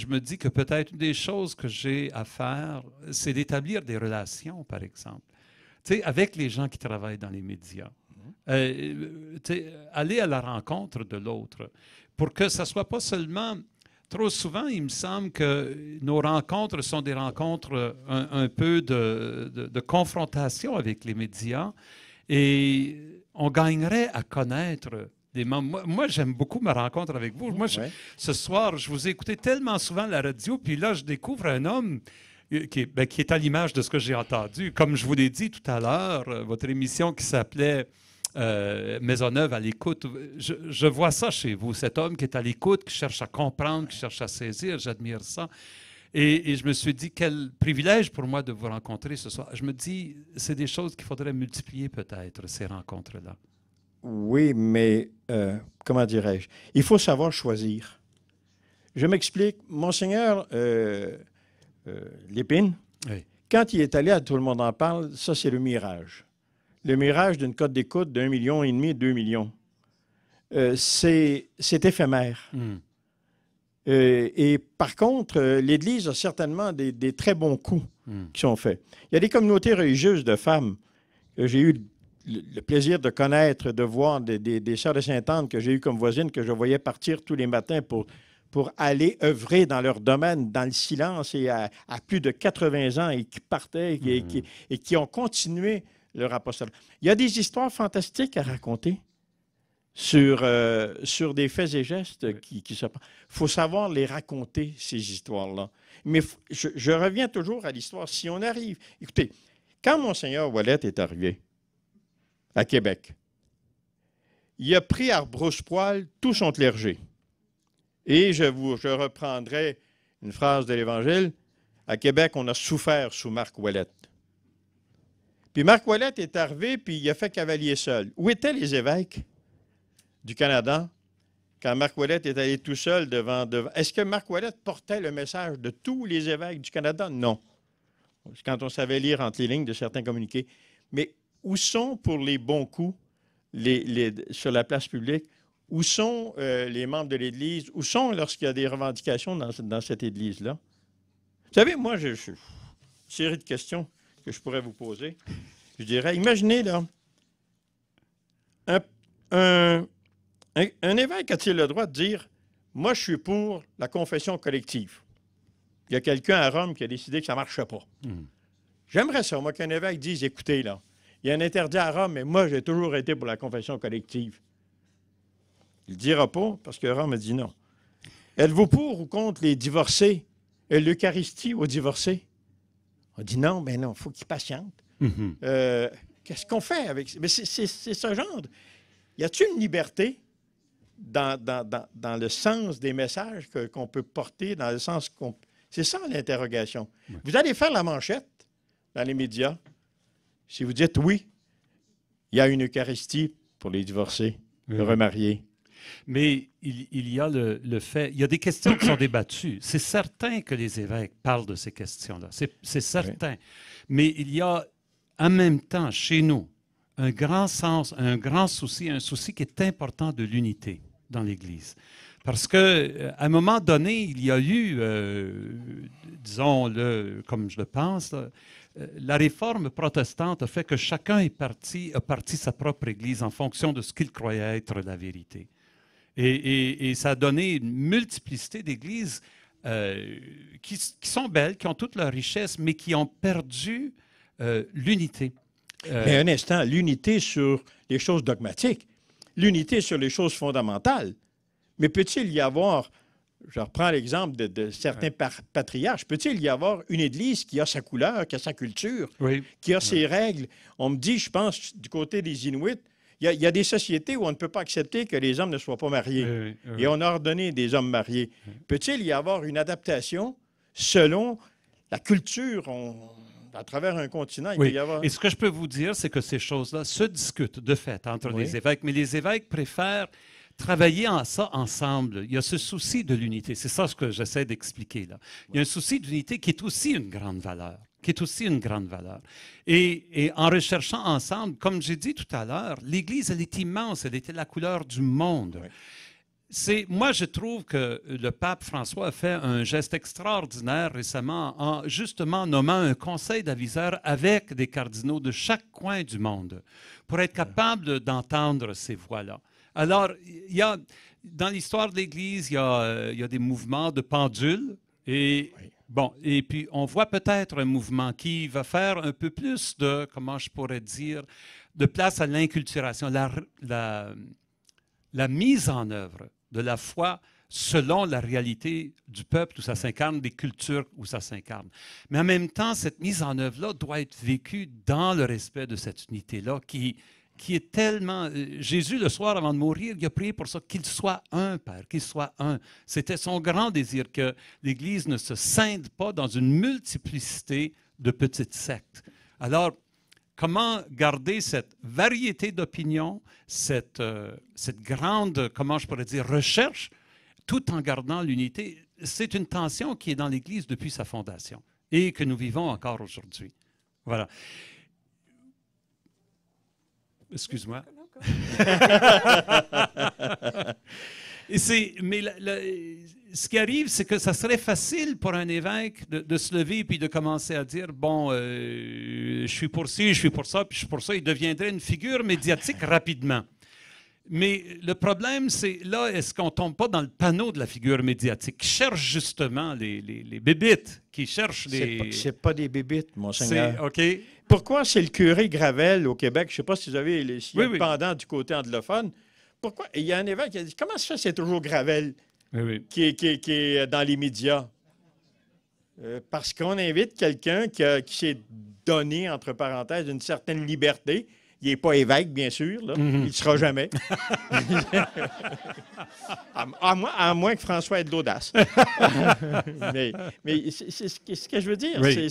[SPEAKER 4] me dis que peut-être une des choses que j'ai à faire, c'est d'établir des relations, par exemple, avec les gens qui travaillent dans les médias. Aller à la rencontre de l'autre, pour que ça ne soit pas seulement... Trop souvent, il me semble que nos rencontres sont des rencontres un peu de confrontation avec les médias et on gagnerait à connaître des membres. Moi, j'aime beaucoup ma rencontre avec vous. Moi, ce soir, je vous ai écouté tellement souvent à la radio, puis là, je découvre un homme qui est à l'image de ce que j'ai entendu. Comme je vous l'ai dit tout à l'heure, votre émission qui s'appelait Maisonneuve à l'écoute. Je vois ça chez vous, cet homme qui est à l'écoute, qui cherche à comprendre, qui cherche à saisir. J'admire ça. Et je me suis dit, quel privilège pour moi de vous rencontrer ce soir. Je me dis, c'est des choses qu'il faudrait multiplier peut-être, ces rencontres-là.
[SPEAKER 2] Oui, mais comment dirais-je? Il faut savoir choisir. Je m'explique. Monseigneur Lépine, oui. Quand il est allé à Tout le monde en parle, ça, c'est le mirage. Le mirage d'une cote d'écoute d'1,5 million, 2 millions. C'est éphémère. Et par contre, l'Église a certainement des très bons coups qui sont faits. Il y a des communautés religieuses de femmes que j'ai eu le plaisir de connaître, de voir des sœurs de Sainte-Anne que j'ai eues comme voisines, que je voyais partir tous les matins pour aller œuvrer dans leur domaine, dans le silence, et à plus de 80 ans, et qui partaient et qui ont continué leur apostolat. Il y a des histoires fantastiques à raconter sur des faits et gestes qui se passent. Il faut savoir les raconter, ces histoires-là. Mais je reviens toujours à l'histoire. Si on arrive... Écoutez, quand Monseigneur Ouellet est arrivé, à Québec. Il a pris à rebrousse-poil tout son clergé. Et je reprendrai une phrase de l'Évangile. À Québec, on a souffert sous Marc Ouellette. Puis Marc Ouellette est arrivé, puis il a fait cavalier seul. Où étaient les évêques du Canada quand Marc Ouellette est allé tout seul devant... Est-ce que Marc Ouellette portait le message de tous les évêques du Canada? Non. Quand on savait lire entre les lignes de certains communiqués. Mais où sont, pour les bons coups, sur la place publique, où sont les membres de l'Église? Où sont lorsqu'il y a des revendications dans cette Église-là? Vous savez, moi, j'ai une série de questions que je pourrais vous poser. Je dirais, imaginez, là, un évêque a-t-il le droit de dire « Moi, je suis pour la confession collective ». Il y a quelqu'un à Rome qui a décidé que ça ne marchait pas. J'aimerais ça, moi, qu'un évêque dise « Écoutez, là, il y a un interdit à Rome, mais moi, j'ai toujours été pour la confession collective. » Il ne le dira pas parce que Rome a dit non. Êtes-vous pour ou contre les divorcés et l'Eucharistie aux divorcés? On dit non, ben non, il faut qu'ils patientent. Qu'est-ce qu'on fait avec ça? Mais c'est ce genre. Y a-t-il une liberté dans le sens des messages qu'on peut porter, dans le sens qu'on... C'est ça l'interrogation. Oui. Vous allez faire la manchette dans les médias si vous dites oui, il y a une Eucharistie pour les divorcés, remariés.
[SPEAKER 4] Mais il y a le fait, il y a des questions qui sont débattues. C'est certain que les évêques parlent de ces questions-là, c'est certain. Oui. Mais il y a en même temps, chez nous, un grand sens, un grand souci, un souci qui est important de l'unité dans l'Église. Parce qu'à un moment donné, il y a eu, disons-le comme je le pense, là, la réforme protestante a fait que chacun a parti sa propre Église en fonction de ce qu'il croyait être la vérité. Et ça a donné une multiplicité d'églises qui sont belles, qui ont toute leur richesse, mais qui ont perdu l'unité.
[SPEAKER 2] Mais un instant, l'unité sur les choses dogmatiques, l'unité sur les choses fondamentales. Mais peut-il y avoir, je reprends l'exemple de certains patriarches, peut-il y avoir une Église qui a sa couleur, qui a sa culture, qui a ses règles? On me dit, je pense, du côté des Inuits, il y a des sociétés où on ne peut pas accepter que les hommes ne soient pas mariés. Et on a ordonné des hommes mariés. Peut-il y avoir une adaptation selon la culture à travers un continent? Il peut y avoir...
[SPEAKER 4] Et ce que je peux vous dire, c'est que ces choses-là se discutent de fait entre les évêques, mais les évêques préfèrent travailler en ça ensemble. Il y a ce souci de l'unité. C'est ça ce que j'essaie d'expliquer là. Il y a un souci d'unité qui est aussi une grande valeur. Et en recherchant ensemble, comme j'ai dit tout à l'heure, l'Église, elle est immense, elle était la couleur du monde. Moi, je trouve que le pape François a fait un geste extraordinaire récemment en justement nommant un conseil d'aviseurs avec des cardinaux de chaque coin du monde pour être capable d'entendre ces voix-là. Alors, dans l'histoire de l'Église, il y a des mouvements de pendule et... Bon, et puis on voit peut-être un mouvement qui va faire un peu plus de, comment je pourrais dire, de place à l'inculturation, la mise en œuvre de la foi selon la réalité du peuple où ça s'incarne, des cultures où ça s'incarne. Mais en même temps, cette mise en œuvre-là doit être vécue dans le respect de cette unité-là qui est tellement... Jésus, le soir avant de mourir, il a prié pour ça, qu'il soit un, Père, qu'il soit un. C'était son grand désir que l'Église ne se scinde pas dans une multiplicité de petites sectes. Alors, comment garder cette variété d'opinions, cette grande, comment je pourrais dire, recherche, tout en gardant l'unité? C'est une tension qui est dans l'Église depuis sa fondation et que nous vivons encore aujourd'hui. Voilà. Excuse-moi. Mais ce qui arrive, c'est que ça serait facile pour un évêque de se lever et de commencer à dire, bon, je suis pour ci, je suis pour ça, puis je suis pour ça. Il deviendrait une figure médiatique rapidement. Mais le problème, c'est là, est-ce qu'on ne tombe pas dans le panneau de la figure médiatique qui cherche justement les bébites, qui cherche les...
[SPEAKER 2] C'est pas des bébites, monseigneur.
[SPEAKER 4] OK.
[SPEAKER 2] Pourquoi c'est le curé Gravel au Québec? Je ne sais pas si vous avez le pendant du côté anglophone. Pourquoi? Il y a un évêque qui a dit, comment ça c'est toujours Gravel qui est dans les médias? Parce qu'on invite quelqu'un qui s'est donné, entre parenthèses, une certaine liberté. Il n'est pas évêque, bien sûr. Là. Il ne sera jamais. à moins que François ait de l'audace. mais c'est ce que je veux dire.
[SPEAKER 4] Oui,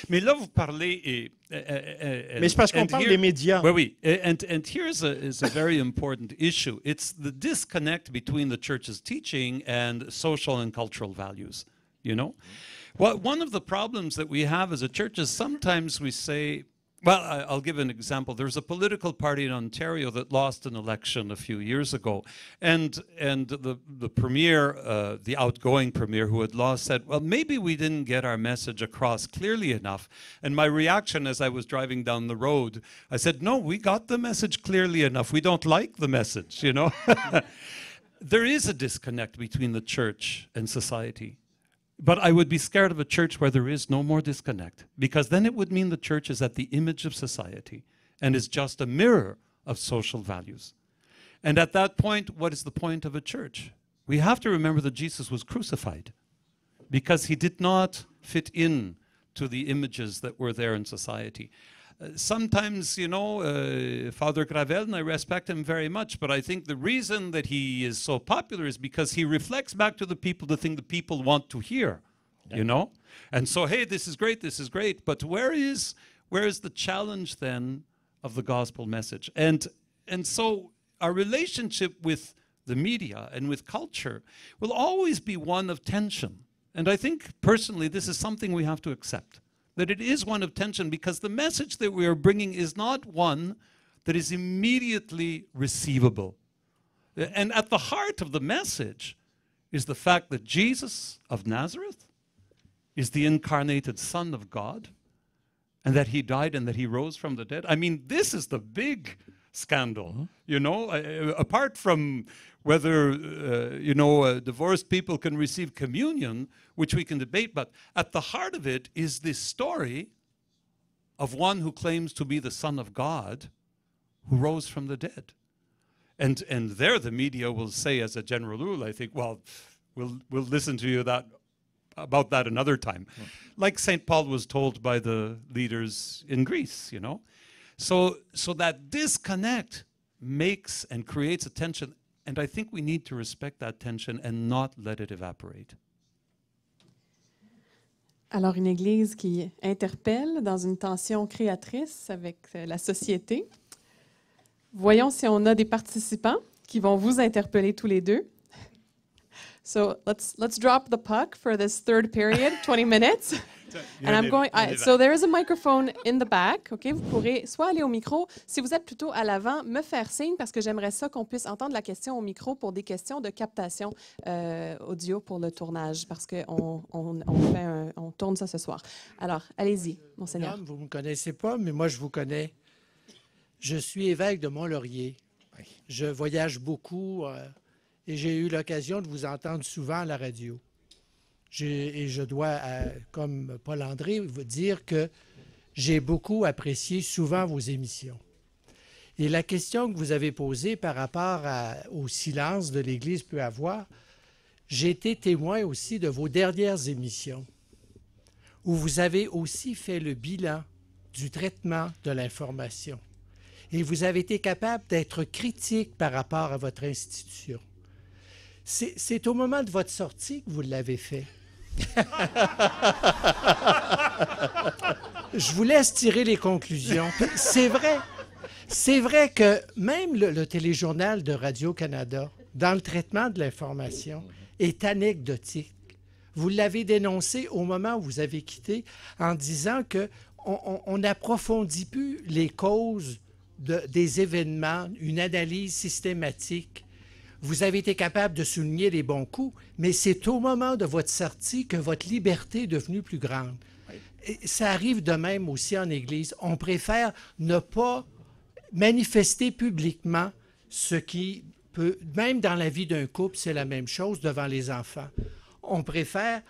[SPEAKER 4] mais là, vous parlez...
[SPEAKER 2] mais c'est parce qu'on parle des médias.
[SPEAKER 4] Oui. And here's is a very important issue. It's the disconnect between the church's teaching and social and cultural values, you know? Well, one of the problems that we have as a church is sometimes we say... Well, I'll give an example. There's a political party in Ontario that lost an election a few years ago. And the premier, the outgoing premier who had lost said, well, maybe we didn't get our message across clearly enough. And my reaction as I was driving down the road, I said, no, we got the message clearly enough. We don't like the message, you know. There is a disconnect between the church and society. But I would be scared of a church where there is no more disconnect, because then it would mean the church is at the image of society and is just a mirror of social values. And at that point, what is the point of a church? We have to remember that Jesus was crucified because he did not fit in to the images that were there in society. Sometimes, you know, Father Gravel, and I respect him very much, but I think the reason that he is so popular is because he reflects back to the people the thing the people want to hear, you know? And so, hey, this is great, but where is the challenge then of the gospel message? And so our relationship with the media and with culture will always be one of tension. And I think, personally, this is something we have to accept. That it is one of tension, because the message that we are bringing is not one that is immediately receivable. And at the heart of the message is the fact that Jesus of Nazareth is the incarnated Son of God, and that he died and that he rose from the dead. I mean, this is the big scandal, you know, apart from whether, divorced people can receive communion, which we can debate, but at the heart of it is this story of one who claims to be the Son of God who rose from the dead. And there the media will say, as a general rule, I think, well, we'll listen to you about that another time. Like St. Paul was told by the leaders in Greece, you know. So that disconnect makes and creates a tension, and I think we need to respect that tension and not let it evaporate.
[SPEAKER 1] Alors, une Église qui interpelle dans une tension créatrice avec la société. Voyons si on a des participants qui vont vous interpeller tous les deux. So let's drop the puck for this third period, 20 minutes. And I'm going. So there is a microphone in the back. Okay, vous pourrez soit aller au micro. Si vous êtes plutôt à l'avant, me faire signe parce que j'aimerais ça qu'on puisse entendre la question au micro pour des questions de captation audio pour le tournage, parce que on tourne ça ce soir. Alors, allez-y, monseigneur.
[SPEAKER 5] Vous ne me connaissez pas, mais moi je vous connais. Je suis évêque de Mont-Laurier. Je voyage beaucoup et j'ai eu l'occasion de vous entendre souvent à la radio. Et je dois, comme Paul-André, vous dire que j'ai beaucoup apprécié souvent vos émissions. Et la question que vous avez posée par rapport au silence de l'Église peut avoir, j'ai été témoin aussi de vos dernières émissions, où vous avez aussi fait le bilan du traitement de l'information. Et vous avez été capable d'être critique par rapport à votre institution. C'est au moment de votre sortie que vous l'avez fait. Je vous laisse tirer les conclusions. C'est vrai que même le téléjournal de Radio-Canada, dans le traitement de l'information, est anecdotique. Vous l'avez dénoncé au moment où vous avez quitté en disant qu'on n'approfondit plus les causes des événements, une analyse systématique. Vous avez été capable de souligner les bons coups, mais c'est au moment de votre sortie que votre liberté est devenue plus grande. Et ça arrive de même aussi en Église. On préfère ne pas manifester publiquement ce qui peut, même dans la vie d'un couple, c'est la même chose devant les enfants. On préfère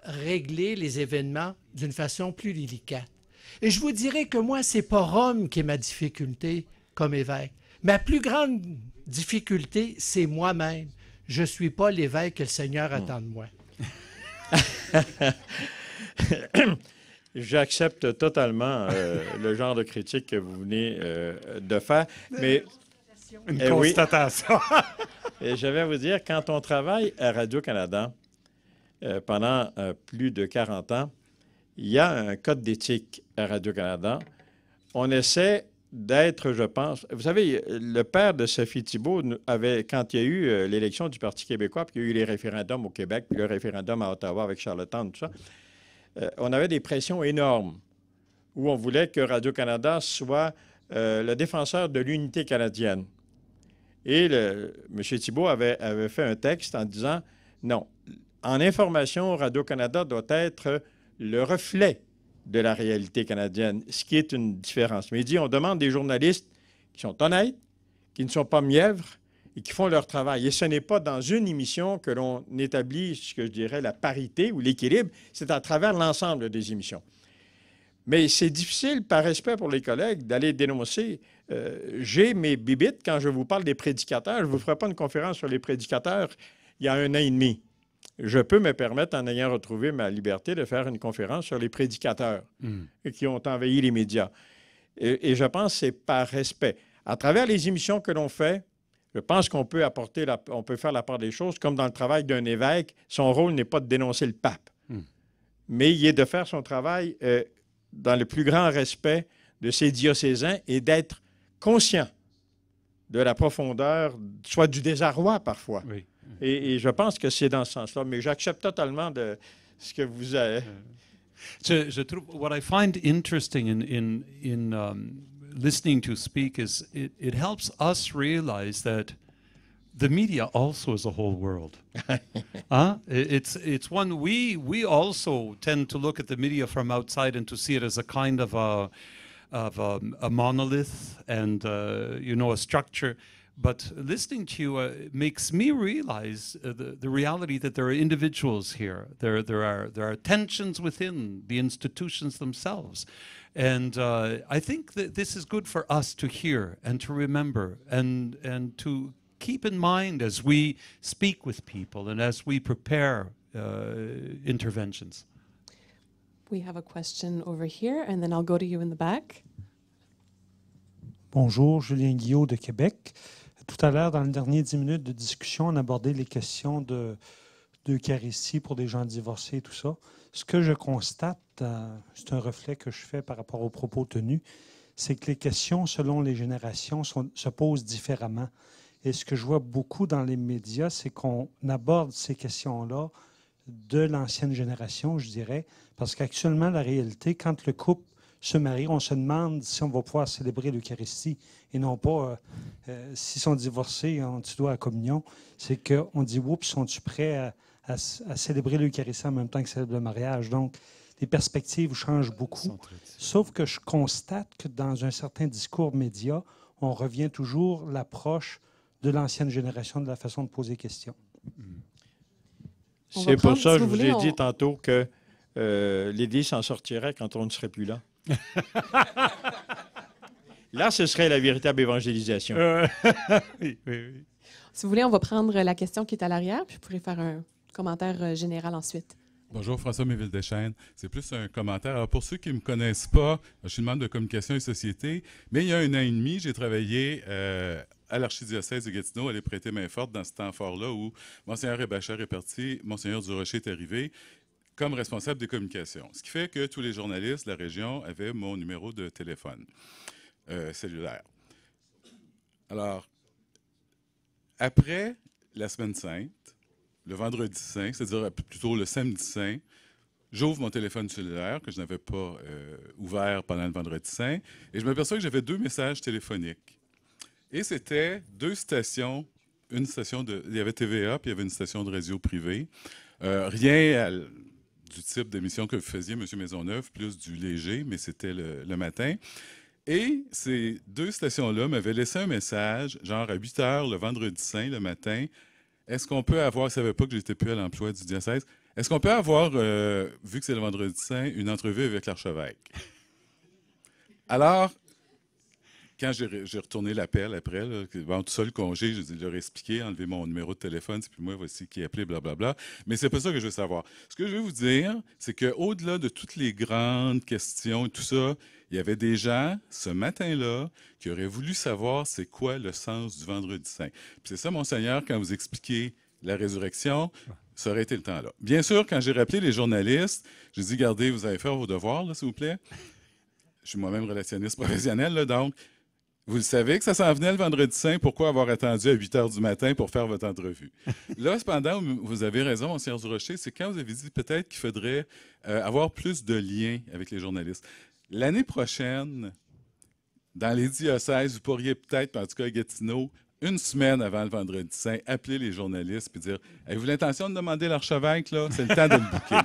[SPEAKER 5] régler les événements d'une façon plus délicate. Et je vous dirais que moi, c'est pas Rome qui est ma difficulté comme évêque. Ma plus grande difficulté, c'est moi-même. Je ne suis pas l'évêque que le Seigneur attend de moi.
[SPEAKER 2] J'accepte totalement le genre de critique que vous venez de faire, mais
[SPEAKER 3] Une
[SPEAKER 2] oui.
[SPEAKER 3] constatation.
[SPEAKER 2] Et je vais vous dire, quand on travaille à Radio-Canada pendant plus de 40 ans, il y a un code d'éthique à Radio-Canada. On essaie d'être, je pense... Vous savez, le père de Sophie Thibault avait, quand il y a eu l'élection du Parti québécois, puis il y a eu les référendums au Québec, puis le référendum à Ottawa avec Charlottetown, tout ça, on avait des pressions énormes où on voulait que Radio-Canada soit le défenseur de l'unité canadienne. Et M. Thibault avait fait un texte en disant, non, en information, Radio-Canada doit être le reflet de la réalité canadienne, ce qui est une différence. Mais il dit, on demande des journalistes qui sont honnêtes, qui ne sont pas mièvres et qui font leur travail. Et ce n'est pas dans une émission que l'on établit ce que je dirais la parité ou l'équilibre, c'est à travers l'ensemble des émissions. Mais c'est difficile, par respect pour les collègues, d'aller dénoncer. J'ai mes bibittes quand je vous parle des prédicateurs. Je ne vous ferai pas une conférence sur les prédicateurs il y a 1 an et demi. Je peux me permettre, en ayant retrouvé ma liberté, de faire une conférence sur les prédicateurs qui ont envahi les médias. Et je pense que c'est par respect. À travers les émissions que l'on fait, je pense qu'on peut apporter, on peut faire la part des choses, comme dans le travail d'un évêque. Son rôle n'est pas de dénoncer le pape, mais il est de faire son travail dans le plus grand respect de ses diocésains et d'être conscient de la profondeur, soit du désarroi parfois.
[SPEAKER 3] Oui.
[SPEAKER 2] Et je pense que c'est dans ce sens-là, mais j'accepte totalement de ce que vous avez.
[SPEAKER 4] Je trouve, what I find interesting in listening to speak is it helps us realize that the media also is a whole world. It's one we also tend to look at the media from outside and to see it as a kind of a monolith and a structure. But listening to you makes me realize the reality that there are individuals here. There are tensions within the institutions themselves. And I think that this is good for us to hear and to remember and to keep in mind as we speak with people and as we prepare interventions.
[SPEAKER 1] We have a question over here, and then I'll go to you in the back.
[SPEAKER 6] Bonjour, Julien Guillot de Québec. Tout à l'heure, dans les dernières 10 minutes de discussion, on a abordé les questions d'Eucharistie pour des gens divorcés et tout ça. Ce que je constate, c'est un reflet que je fais par rapport aux propos tenus, c'est que les questions, selon les générations, se posent différemment. Et ce que je vois beaucoup dans les médias, c'est qu'on aborde ces questions-là de l'ancienne génération, je dirais, parce qu'actuellement, la réalité, quand le couple se marie, on se demande si on va pouvoir célébrer l'Eucharistie et non pas s'ils sont divorcés, tu dois à la communion. C'est qu'on dit, oups, sont-tu prêts à célébrer l'Eucharistie en même temps que célébrer le mariage? Donc, les perspectives changent beaucoup. Sauf que je constate que dans un certain discours média, on revient toujours l'approche de l'ancienne génération de la façon de poser questions.
[SPEAKER 2] C'est pour ça que je vous ai dit tantôt que l'Église s'en sortirait quand on ne serait plus là. Là, ce serait la véritable évangélisation.
[SPEAKER 3] Oui.
[SPEAKER 1] Si vous voulez, on va prendre la question qui est à l'arrière, puis vous pourrez faire un commentaire général ensuite.
[SPEAKER 7] Bonjour, François Méville-Deschênes. C'est plus un commentaire. Alors, pour ceux qui ne me connaissent pas, je suis membre de communication et société, mais il y a 1 an et demi, j'ai travaillé à l'archidiocèse de Gatineau, aller prêter main forte dans ce temps fort-là où Monseigneur Rébacher est parti, Monseigneur Durocher est arrivé comme responsable des communications. Ce qui fait que tous les journalistes de la région avaient mon numéro de téléphone cellulaire. Alors, après la Semaine Sainte, le vendredi saint, c'est-à-dire plutôt le samedi saint, j'ouvre mon téléphone cellulaire que je n'avais pas ouvert pendant le vendredi saint et je m'aperçois que j'avais 2 messages téléphoniques. Et c'était 2 stations, il y avait TVA puis il y avait une station de radio privée. Rien du type d'émission que vous faisiez, M. Maisonneuve, plus du léger, mais c'était le matin. Et ces 2 stations-là m'avaient laissé un message, genre à 8 h le vendredi saint, le matin. Est-ce qu'on peut avoir, je ne savais pas que j'étais plus à l'emploi du diocèse, est-ce qu'on peut avoir, vu que c'est le vendredi saint, une entrevue avec l'archevêque? Alors, quand j'ai retourné l'appel après, là, bon, tout ça, le congé, je leur ai expliqué, enlevé mon numéro de téléphone, c'est plus moi, voici qui a appelé, blablabla. Mais c'est pas ça que je veux savoir. Ce que je veux vous dire, c'est qu'au-delà de toutes les grandes questions et tout ça, il y avait des gens, ce matin-là, qui auraient voulu savoir c'est quoi le sens du Vendredi Saint. Puis c'est ça, Monseigneur, quand vous expliquez la résurrection, ça aurait été le temps là. Bien sûr, quand j'ai rappelé les journalistes, j'ai dit, regardez, vous allez faire vos devoirs, là, s'il vous plaît. Je suis moi-même relationniste professionnel, là, donc vous le savez que ça s'en venait le Vendredi Saint, pourquoi avoir attendu à 8 h du matin pour faire votre entrevue? Là, cependant, vous avez raison, Monseigneur Durocher, c'est quand vous avez dit peut-être qu'il faudrait avoir plus de liens avec les journalistes. L'année prochaine, dans les diocèses, vous pourriez peut-être, en tout cas à Gatineau, une semaine avant le Vendredi Saint, appeler les journalistes et dire « Avez-vous l'intention de demander l'archevêque, là? C'est le temps de le booker. »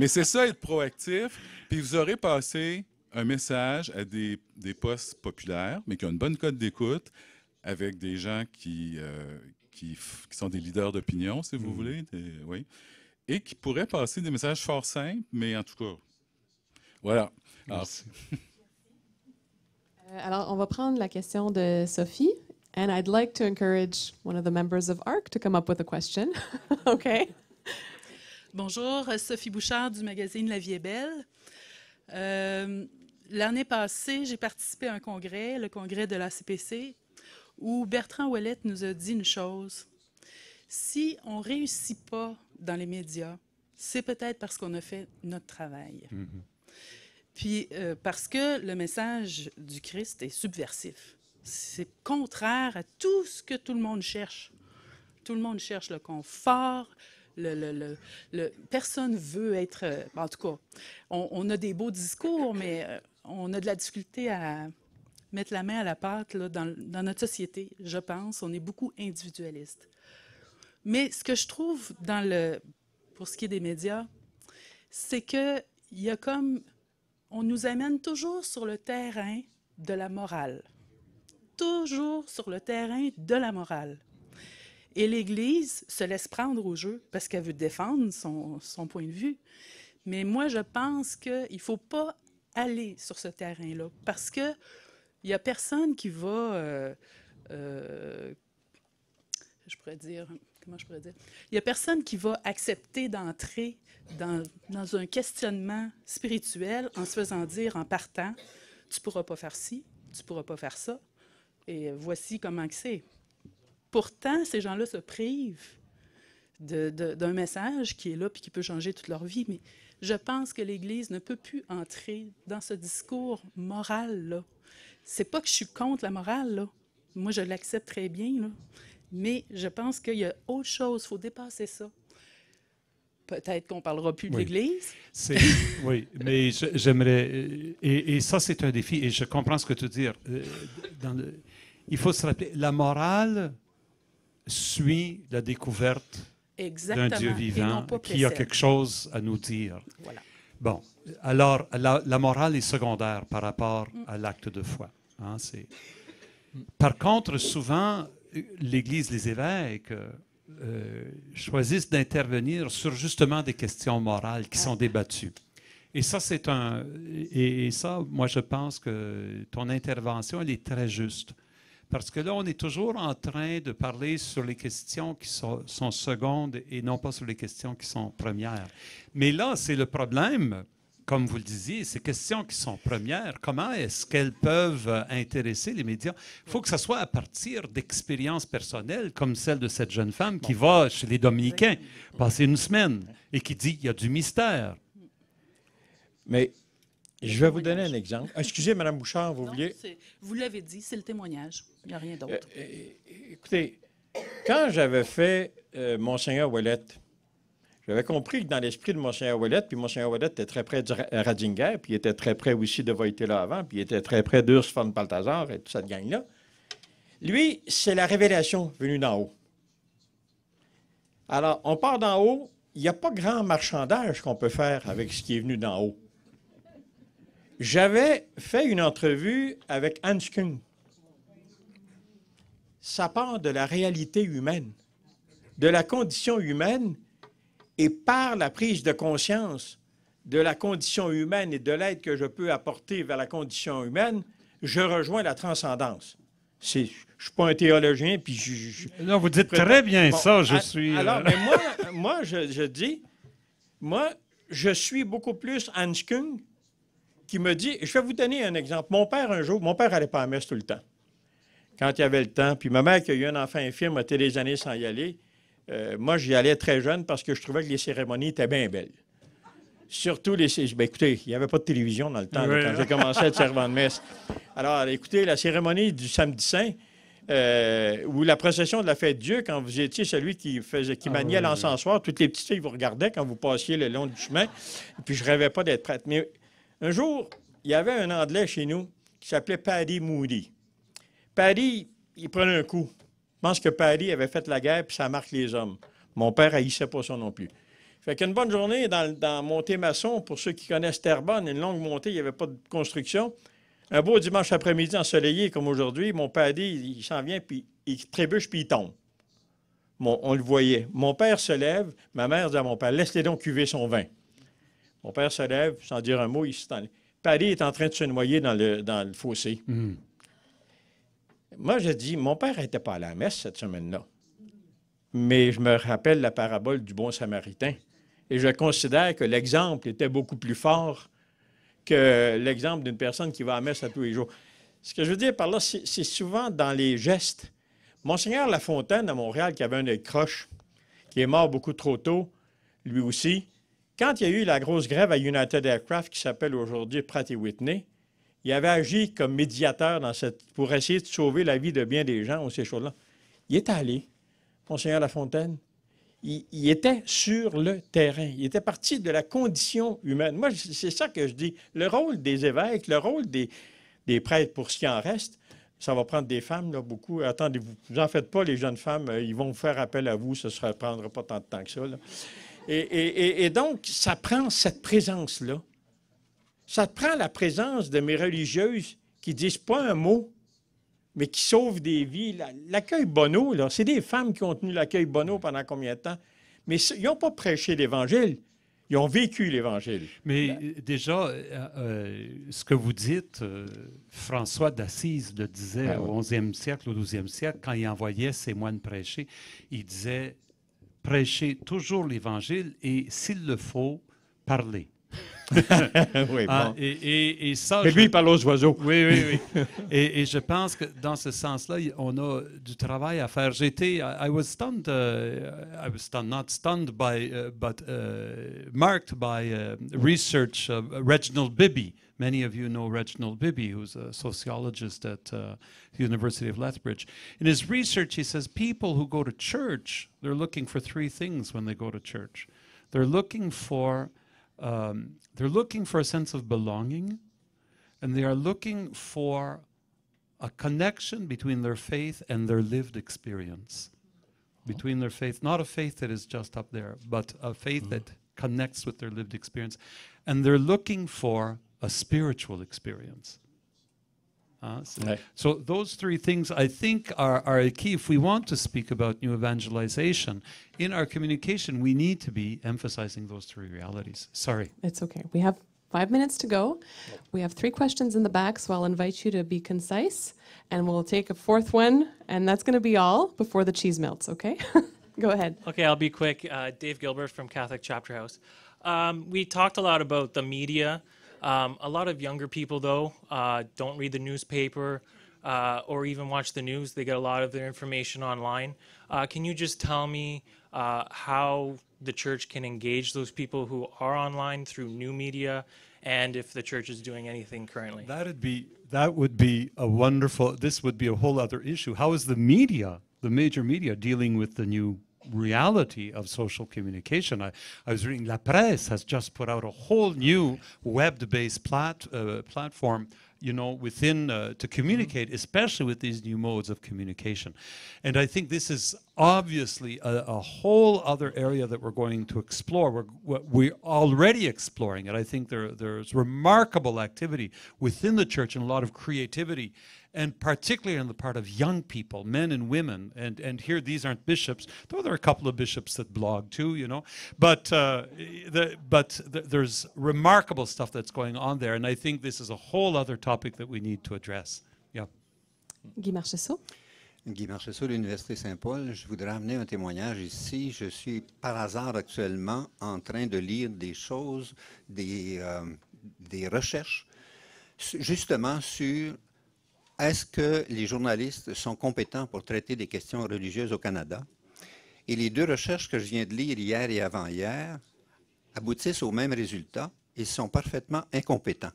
[SPEAKER 7] Mais c'est ça, être proactif, puis vous aurez passé un message à des postes populaires, mais qui ont une bonne cote d'écoute, avec des gens qui sont des leaders d'opinion, si vous voulez, oui, et qui pourraient passer des messages fort simples, mais en tout cas, voilà.
[SPEAKER 1] Alors, on va prendre la question de Sophie. And I'd like to encourage one of the members of ARC to come up with a question. OK.
[SPEAKER 8] Bonjour, Sophie Bouchard du magazine La Vie est belle. L'année passée, j'ai participé à un congrès, le congrès de la CPC, où Bertrand Ouellette nous a dit une chose. Si on ne réussit pas dans les médias, c'est peut-être parce qu'on a fait notre travail. Puis parce que le message du Christ est subversif. C'est contraire à tout ce que tout le monde cherche. Tout le monde cherche le confort. Personne veut être... en tout cas, on a des beaux discours, mais on a de la difficulté à mettre la main à la pâte là, dans notre société, je pense. On est beaucoup individualiste. Mais ce que je trouve pour ce qui est des médias, c'est qu'il y a comme... On nous amène toujours sur le terrain de la morale. Toujours sur le terrain de la morale. Et l'Église se laisse prendre au jeu parce qu'elle veut défendre son point de vue. Mais moi, je pense qu'il ne faut pas aller sur ce terrain-là parce qu'il n'y a personne qui va... Comment je pourrais dire? Il n'y a personne qui va accepter d'entrer dans un questionnement spirituel en se faisant dire en partant, tu ne pourras pas faire ci, tu ne pourras pas faire ça, et voici comment que c'est. Pourtant, ces gens-là se privent d'un message qui est là et qui peut changer toute leur vie. Mais je pense que l'Église ne peut plus entrer dans ce discours moral-là. C'est pas que je suis contre la morale, là. Moi, je l'accepte très bien, là. Mais je pense qu'il y a autre chose. Il faut dépasser ça. Peut-être qu'on ne parlera plus de l'Église.
[SPEAKER 4] Oui, mais j'aimerais... Et ça, c'est un défi. Et je comprends ce que tu veux dire. Il faut se rappeler, la morale suit la découverte d'un Dieu vivant qui a quelque chose à nous dire.
[SPEAKER 8] Voilà.
[SPEAKER 4] Bon, alors, la morale est secondaire par rapport à l'acte de foi. Hein, Par contre, souvent, l'Église, les évêques choisissent d'intervenir sur justement des questions morales qui sont débattues. Et ça, et ça, moi, je pense que ton intervention, elle est très juste. Parce que là, on est toujours en train de parler sur les questions qui sont secondes et non pas sur les questions qui sont premières. Mais là, c'est le problème, comme vous le disiez, ces questions qui sont premières, comment est-ce qu'elles peuvent intéresser les médias? Il faut que ça soit à partir d'expériences personnelles, comme celle de cette jeune femme qui va chez les Dominicains passer une semaine et qui dit qu'il y a du mystère.
[SPEAKER 2] Mais je vais vous donner un exemple. Excusez, Mme Bouchard, vous vouliez...
[SPEAKER 8] Vous l'avez dit, c'est le témoignage. Il n'y a rien d'autre.
[SPEAKER 2] Écoutez, quand j'avais fait Monseigneur Ouellette, j'avais compris que dans l'esprit de Monseigneur Ouellette, puis Monseigneur Ouellette était très près de Ratzinger, puis il était très près aussi de Wojtyla avant, puis il était très près d'Urs von Balthasar et toute cette gang-là. Lui, c'est la révélation venue d'en haut. Alors, on part d'en haut, il n'y a pas grand marchandage qu'on peut faire avec ce qui est venu d'en haut. J'avais fait une entrevue avec Hans Küng. Ça part de la réalité humaine, de la condition humaine, et par la prise de conscience de la condition humaine et de l'aide que je peux apporter vers la condition humaine, je rejoins la transcendance. Je ne suis pas un théologien, puis
[SPEAKER 3] Non, vous dites très bien ça, je suis...
[SPEAKER 2] Alors, mais moi je dis, moi, je suis beaucoup plus Hans Küng, qui me dit, je vais vous donner un exemple. Mon père, un jour, mon père n'allait pas à la messe tout le temps, quand il y avait le temps. Puis ma mère, qui a eu un enfant infirme, a été des années sans y aller. Moi, j'y allais très jeune parce que je trouvais que les cérémonies étaient bien belles. Surtout les... Ben, écoutez, il n'y avait pas de télévision dans le temps, là, quand j'ai commencé à être servant de messe. Alors, écoutez, la cérémonie du Samedi Saint, ou la procession de la fête de Dieu, quand vous étiez celui qui maniait l'encensoir, toutes les petites filles vous regardaient quand vous passiez le long du chemin. Et puis, je rêvais pas d'être prêtre. Mais un jour, il y avait un Anglais chez nous qui s'appelait Paddy Moody. Paddy, il prenait un coup. Je pense que Paddy avait fait la guerre, puis ça marque les hommes. Mon père haïssait pas ça non plus. Fait qu'une bonne journée dans Monté-Masson, pour ceux qui connaissent Terrebonne, une longue montée, il n'y avait pas de construction. Un beau dimanche après-midi ensoleillé comme aujourd'hui, mon Paddy, il s'en vient, puis il trébuche, puis il tombe. On le voyait. Mon père se lève, ma mère dit à mon père, laisse-les donc cuver son vin. Mon père se lève, sans dire un mot, Paddy est en train de se noyer dans le fossé. Mm. Moi, je dis, mon père n'était pas à la messe cette semaine-là. Mais je me rappelle la parabole du bon Samaritain. Et je considère que l'exemple était beaucoup plus fort que l'exemple d'une personne qui va à la messe à tous les jours. Ce que je veux dire par là, c'est souvent dans les gestes. Monseigneur Lafontaine, à Montréal, qui avait un œil croche, qui est mort beaucoup trop tôt, lui aussi, quand il y a eu la grosse grève à United Aircraft, qui s'appelle aujourd'hui Pratt & Whitney, il avait agi comme médiateur pour essayer de sauver la vie de bien des gens ou ces choses-là. Il est allé, Monseigneur Lafontaine. Il était sur le terrain. Il était parti de la condition humaine. Moi, c'est ça que je dis. Le rôle des évêques, le rôle des prêtres, pour ce qui en reste, ça va prendre des femmes, là, beaucoup. Attendez-vous, vous en faites pas, les jeunes femmes, ils vont faire appel à vous, ça ne prendra pas tant de temps que ça, là. Et donc, ça prend cette présence-là. Ça prend la présence de mes religieuses qui ne disent pas un mot, mais qui sauvent des vies. L'accueil Bonneau, là, c'est des femmes qui ont tenu l'accueil Bonneau pendant combien de temps? Mais ils n'ont pas prêché l'Évangile. Ils ont vécu l'Évangile.
[SPEAKER 3] Mais déjà, ce que vous dites, François d'Assise le disait au XIe siècle, au XIIe siècle, quand il envoyait ses moines prêcher, il disait « Prêchez toujours l'Évangile et, s'il le faut, parlez ».
[SPEAKER 2] Oui, bon.
[SPEAKER 3] Et ça,
[SPEAKER 2] mais lui, il parle aux oiseaux.
[SPEAKER 3] Oui, oui, oui. et je pense que dans ce sens-là, on a du travail à faire. I was stunned, not stunned by, but marked by research of Reginald Bibby. Many of you know Reginald Bibby, who's a sociologist at the University of Lethbridge. In his research, he says people who go to church, they're looking for three things when they go to church. They're looking for a sense of belonging, and they are looking for a connection between their faith and their lived experience. Between their faith, not a faith that is just up there, but a faith that connects with their lived experience. And they're looking for a spiritual experience. So those three things, I think, are a key. If we want to speak about new evangelization, in our communication, we need to be emphasizing those three realities. Sorry.
[SPEAKER 1] It's okay. We have 5 minutes to go. We have 3 questions in the back, so I'll invite you to be concise, and we'll take a 4th one, and that's going to be all before the cheese melts, okay? Go ahead.
[SPEAKER 9] Okay, I'll be quick. Dave Gilbert from Catholic Chapter House. We talked a lot about the media. A lot of younger people, though, don't read the newspaper or even watch the news. They get a lot of their information online. Can you just tell me how the church can engage those people who are online through new media, and if the church is doing anything currently?
[SPEAKER 3] That would be a wonderful, this would be a whole other issue. How is the media, the major media, dealing with the new reality of social communication? I was reading La Presse has just put out a whole new web-based platform, you know, within to communicate, especially with these new modes of communication. And I think this is obviously a whole other area that we're going to explore. We're already exploring it. I think there's remarkable activity within the church and a lot of creativity.
[SPEAKER 4] and particularly on the part of young people, men and women. And here, these aren't bishops, though there are a couple of bishops that blog too, you know. But there's remarkable stuff that's going on there, and I think this is a whole other topic that we need to address. Yeah.
[SPEAKER 1] Guy Marchessault.
[SPEAKER 10] Guy Marchessault de l'Université Saint-Paul. Je voudrais amener un témoignage ici. Je suis par hasard actuellement en train de lire des choses, des recherches, justement sur est-ce que les journalistes sont compétents pour traiter des questions religieuses au Canada. Et les deux recherches que je viens de lire hier et avant-hier aboutissent au même résultat. Ils sont parfaitement incompétents.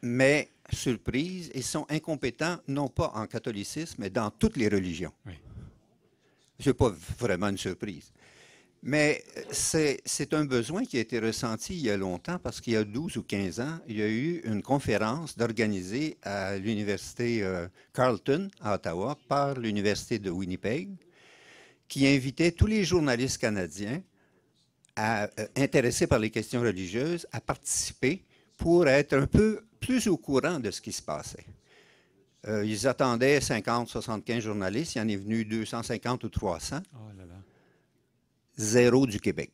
[SPEAKER 10] Mais, surprise, ils sont incompétents non pas en catholicisme, mais dans toutes les religions. Oui. Ce n'est pas vraiment une surprise. Mais c'est un besoin qui a été ressenti il y a longtemps parce qu'il y a 12 ou 15 ans, il y a eu une conférence organisée à l'université Carleton à Ottawa par l'université de Winnipeg qui invitait tous les journalistes canadiens intéressés par les questions religieuses à participer pour être un peu plus au courant de ce qui se passait. Ils attendaient 50, 75 journalistes. Il y en est venu 250 ou 300. Oh là là. Zéro du Québec.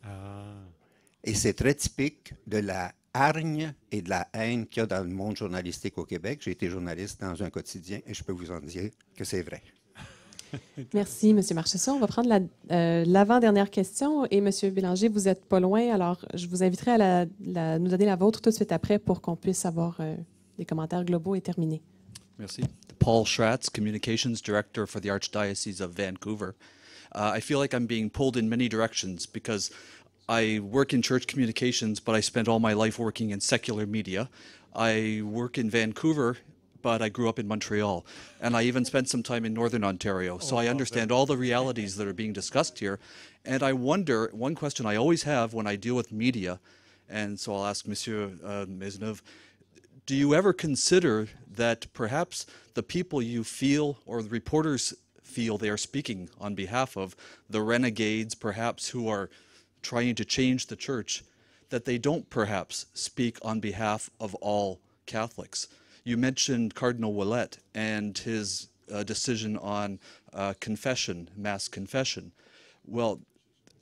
[SPEAKER 10] Ah. Et c'est très typique de la hargne et de la haine qu'il y a dans le monde journalistique au Québec. J'ai été journaliste dans un quotidien et je peux vous en dire que c'est vrai.
[SPEAKER 1] Merci, M. Marchessault. On va prendre l'avant-dernière question. Et M. Bélanger, vous n'êtes pas loin, alors je vous inviterai à nous donner la vôtre tout de suite après pour qu'on puisse avoir des commentaires globaux et terminés.
[SPEAKER 11] Merci. Paul Schratz, Communications Director for the Archdiocese of Vancouver. I feel like I'm being pulled in many directions because I work in church communications, but I spent all my life working in secular media. I work in Vancouver, but I grew up in Montreal, and I even spent some time in Northern Ontario. So I understand all the realities that are being discussed here. And I wonder, one question I always have when I deal with media, and so I'll ask Monsieur Maisonneuve, do you ever consider that perhaps the people you feel, or the reporters feel they are speaking on behalf of, the renegades perhaps who are trying to change the church, that they don't perhaps speak on behalf of all Catholics? You mentioned Cardinal Ouellet and his decision on confession, mass confession. Well,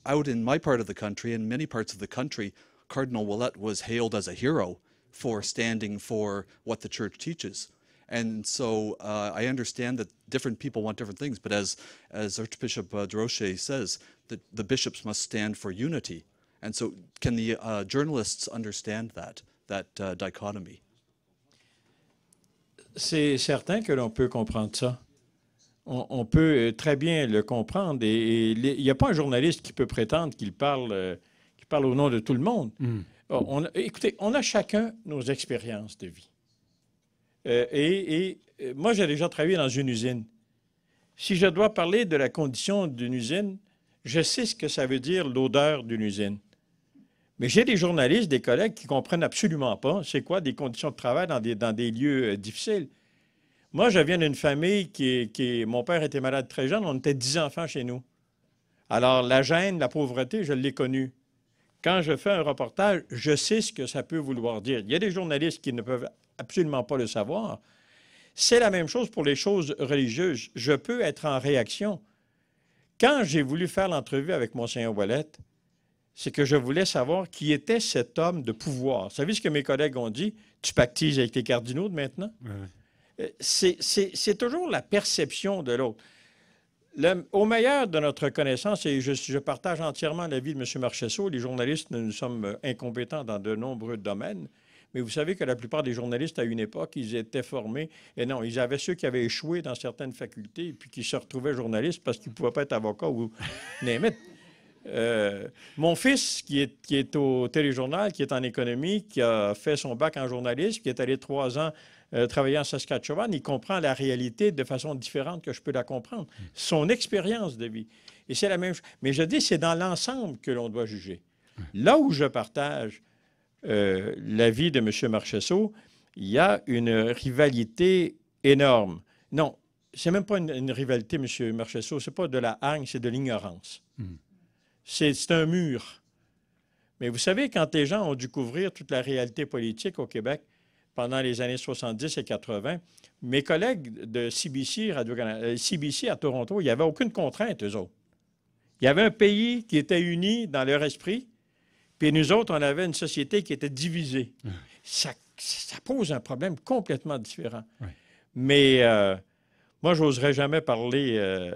[SPEAKER 11] out in my part of the country, and many parts of the country, Cardinal Ouellet was hailed as a hero for standing for what the church teaches. And so I understand that different people want different things, but as Archbishop Durocher says, that the bishops must stand for unity. And so can the journalists understand that dichotomy?
[SPEAKER 2] C'est certain que l'on peut comprendre ça. On peut très bien le comprendre. Et il n'y a pas un journaliste qui peut prétendre qu'il parle au nom de tout le monde. Mm. Écoutez, on a chacun nos expériences de vie. Moi, j'ai déjà travaillé dans une usine. Si je dois parler de la condition d'une usine, je sais ce que ça veut dire l'odeur d'une usine. Mais j'ai des journalistes, des collègues qui ne comprennent absolument pas c'est quoi des conditions de travail dans des lieux difficiles. Moi, je viens d'une famille mon père était malade très jeune, on était 10 enfants chez nous. Alors, la gêne, la pauvreté, je l'ai connue. Quand je fais un reportage, je sais ce que ça peut vouloir dire. Il y a des journalistes qui ne peuvent absolument pas le savoir. C'est la même chose pour les choses religieuses. Je peux être en réaction. Quand j'ai voulu faire l'entrevue avec Monseigneur Ouellet, c'est que je voulais savoir qui était cet homme de pouvoir. Vous savez ce que mes collègues ont dit? Tu pactises avec les cardinaux de maintenant? Oui. C'est toujours la perception de l'autre. Au meilleur de notre connaissance, et je partage entièrement l'avis de M. Marchessault, les journalistes, nous sommes incompétents dans de nombreux domaines, mais vous savez que la plupart des journalistes, à une époque, ils étaient formés, et non, ils avaient ceux qui avaient échoué dans certaines facultés, et puis qui se retrouvaient journalistes parce qu'ils ne pouvaient pas être avocats ou n'importe. Mon fils, qui est au téléjournal, qui est en économie, qui a fait son bac en journalisme, qui est allé 3 ans travailler en Saskatchewan, il comprend la réalité de façon différente que je peux la comprendre. Son expérience de vie. Et c'est la même chose. Mais je dis, c'est dans l'ensemble que l'on doit juger. Là où je partage l'avis de M. Marchessault, il y a une rivalité énorme. Non, c'est même pas une rivalité, M. Marchessault, c'est pas de la haine, c'est de l'ignorance. C'est un mur. Mais vous savez, quand les gens ont dû couvrir toute la réalité politique au Québec, pendant les années 70 et 80. Mes collègues de CBC, CBC à Toronto, il n'y avait aucune contrainte, eux autres. Il y avait un pays qui était uni dans leur esprit, puis nous autres, on avait une société qui était divisée. Ça pose un problème complètement différent.
[SPEAKER 3] Oui.
[SPEAKER 2] Mais moi, je n'oserais jamais parler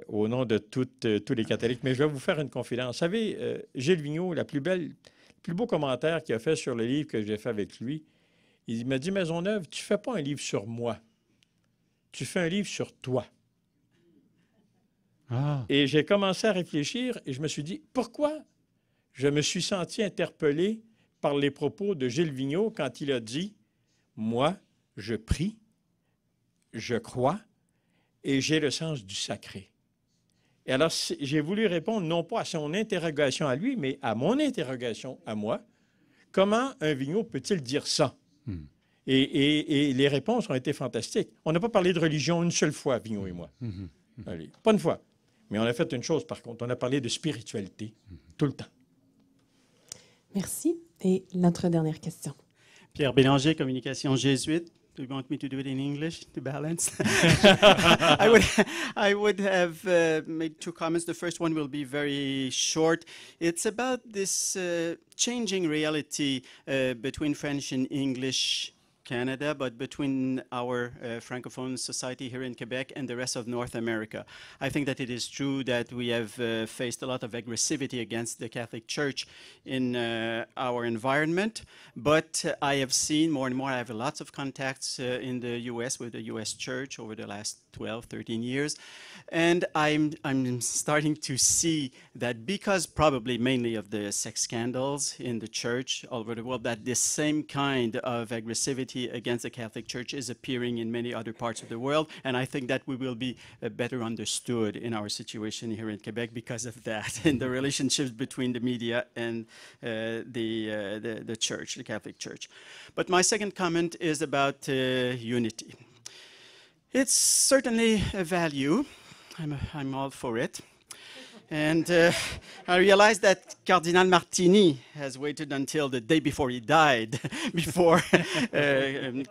[SPEAKER 2] au nom de tous les catholiques, mais je vais vous faire une confidence. Vous savez, Gilles Vigneault, le plus beau commentaire qu'il a fait sur le livre que j'ai fait avec lui, il m'a dit, Maisonneuve, tu ne fais pas un livre sur moi, tu fais un livre sur toi.
[SPEAKER 3] Ah.
[SPEAKER 2] Et j'ai commencé à réfléchir et je me suis dit, pourquoi je me suis senti interpellé par les propos de Gilles Vigneault quand il a dit, moi, je prie, je crois et j'ai le sens du sacré. Et alors, j'ai voulu répondre non pas à son interrogation à lui, mais à mon interrogation à moi. Comment un Vigneault peut-il dire ça? Et les réponses ont été fantastiques. On n'a pas parlé de religion une seule fois, Vigneault et moi. Allez, pas une fois. Mais on a fait une chose, par contre. On a parlé de spiritualité tout le temps.
[SPEAKER 1] Merci. Et notre dernière question.
[SPEAKER 12] Pierre Bélanger, communication jésuite. Do you want me to do it in English to balance? I would have made two comments. The first one will be very short. It's about this changing reality between French and English Canada, but between our Francophone society here in Quebec and the rest of North America. I think that it is true that we have faced a lot of aggressivity against the Catholic Church in our environment, but I have seen more and more, I have lots of contacts in the US with the US Church over the last 12, 13 years, and I'm starting to see that because probably mainly of the sex scandals in the church all over the world, that this same kind of aggressivity against the Catholic Church is appearing in many other parts of the world, and I think that we will be better understood in our situation here in Quebec because of that, in the relationships between the media and the church, the Catholic Church. But my second comment is about unity. It's certainly a value. I'm all for it. And I realized that Cardinal Martini has waited until the day before he died before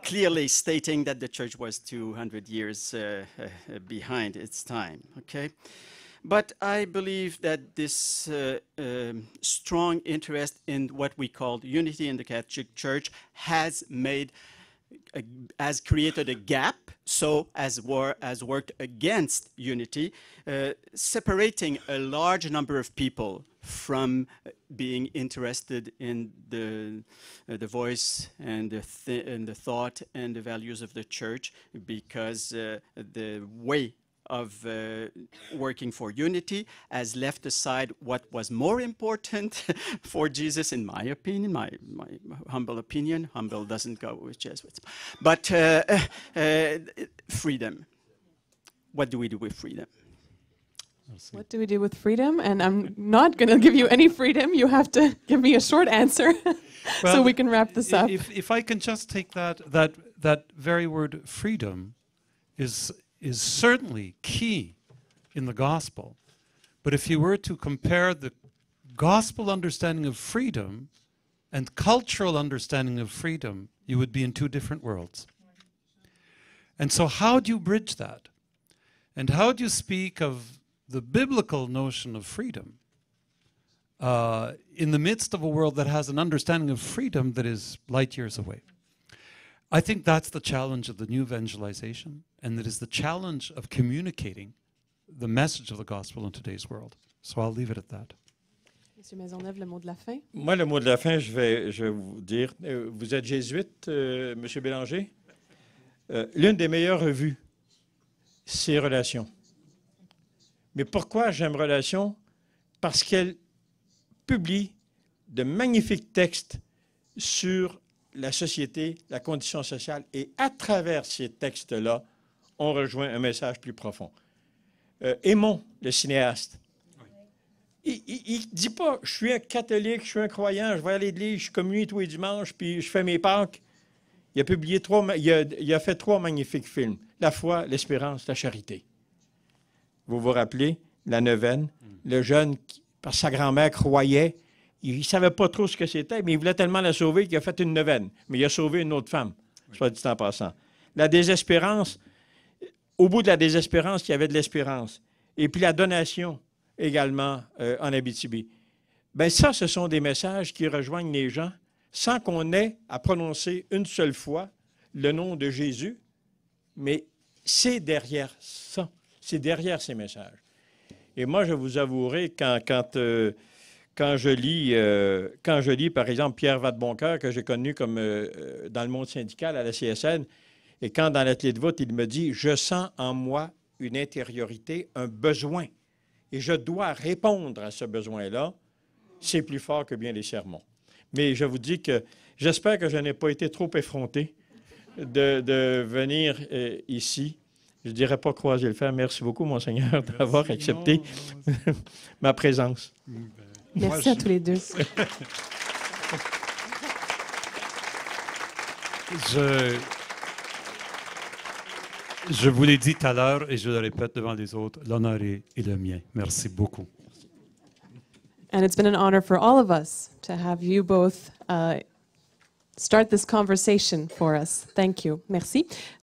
[SPEAKER 12] clearly stating that the church was 200 years behind its time. Okay? But I believe that this strong interest in what we call unity in the Catholic Church has created a gap, so has worked against unity, separating a large number of people from being interested in the voice and the thought and the values of the church, because the way of working for unity has left aside what was more important for Jesus, in my opinion, my humble opinion. Humble doesn't go with Jesuits. But freedom. What do we do with freedom?
[SPEAKER 1] What do we do with freedom? And I'm not going to give you any freedom. You have to give me a short answer so we can wrap this up.
[SPEAKER 4] If I can just take that very word freedom is certainly key in the gospel. But if you were to compare the gospel understanding of freedom and cultural understanding of freedom, you would be in two different worlds. And so how do you bridge that? And how do you speak of the biblical notion of freedom in the midst of a world that has an understanding of freedom that is light years away? I think that's the challenge of the new evangelization, and that is the challenge of communicating the message of the gospel in today's world. So I'll leave it at that.
[SPEAKER 1] Monsieur Maisonneuve, le mot de la fin.
[SPEAKER 2] Moi, le mot de la fin, je vais vous dire, vous êtes jésuite, Monsieur Bélanger. L'une des meilleures revues, c'est Relations. Mais pourquoi j'aime Relations? Parce qu'elle publie de magnifiques textes sur la société, la condition sociale, et à travers ces textes-là, on rejoint un message plus profond. Aymon, le cinéaste, il ne dit pas « je suis un catholique, je suis un croyant, je vais à l'église, je communie tous les dimanches, puis je fais mes Pâques ». Il a publié il a fait 3 magnifiques films, La foi, l'espérance, la charité. Vous vous rappelez, la neuvaine, le jeune, parce que sa grand-mère croyait, il ne savait pas trop ce que c'était, mais il voulait tellement la sauver qu'il a fait une neuvaine. Mais il a sauvé une autre femme, soit dit en passant. La désespérance, au bout de la désespérance, il y avait de l'espérance. Et puis la donation également en Abitibi. Bien ça, ce sont des messages qui rejoignent les gens sans qu'on ait à prononcer une seule fois le nom de Jésus, mais c'est derrière ça, c'est derrière ces messages. Et moi, je vous avouerai, quand je lis, par exemple, Pierre Vadeboncoeur, que j'ai connu comme dans le monde syndical à la CSN, et quand dans la clé de voûte, il me dit « Je sens en moi une intériorité, un besoin, et je dois répondre à ce besoin-là », c'est plus fort que bien les sermons. Mais je vous dis que j'espère que je n'ai pas été trop effronté de venir ici. Je ne dirais pas croiser le fer. Merci beaucoup, Monseigneur, d'avoir accepté ma présence.
[SPEAKER 1] Merci à tous les deux.
[SPEAKER 4] Je vous l'ai dit tout à l'heure et je le répète devant les autres, l'honneur est le mien. Merci beaucoup.
[SPEAKER 1] And it's been an honor for all of us to have you both start this conversation for us. Thank you. Merci.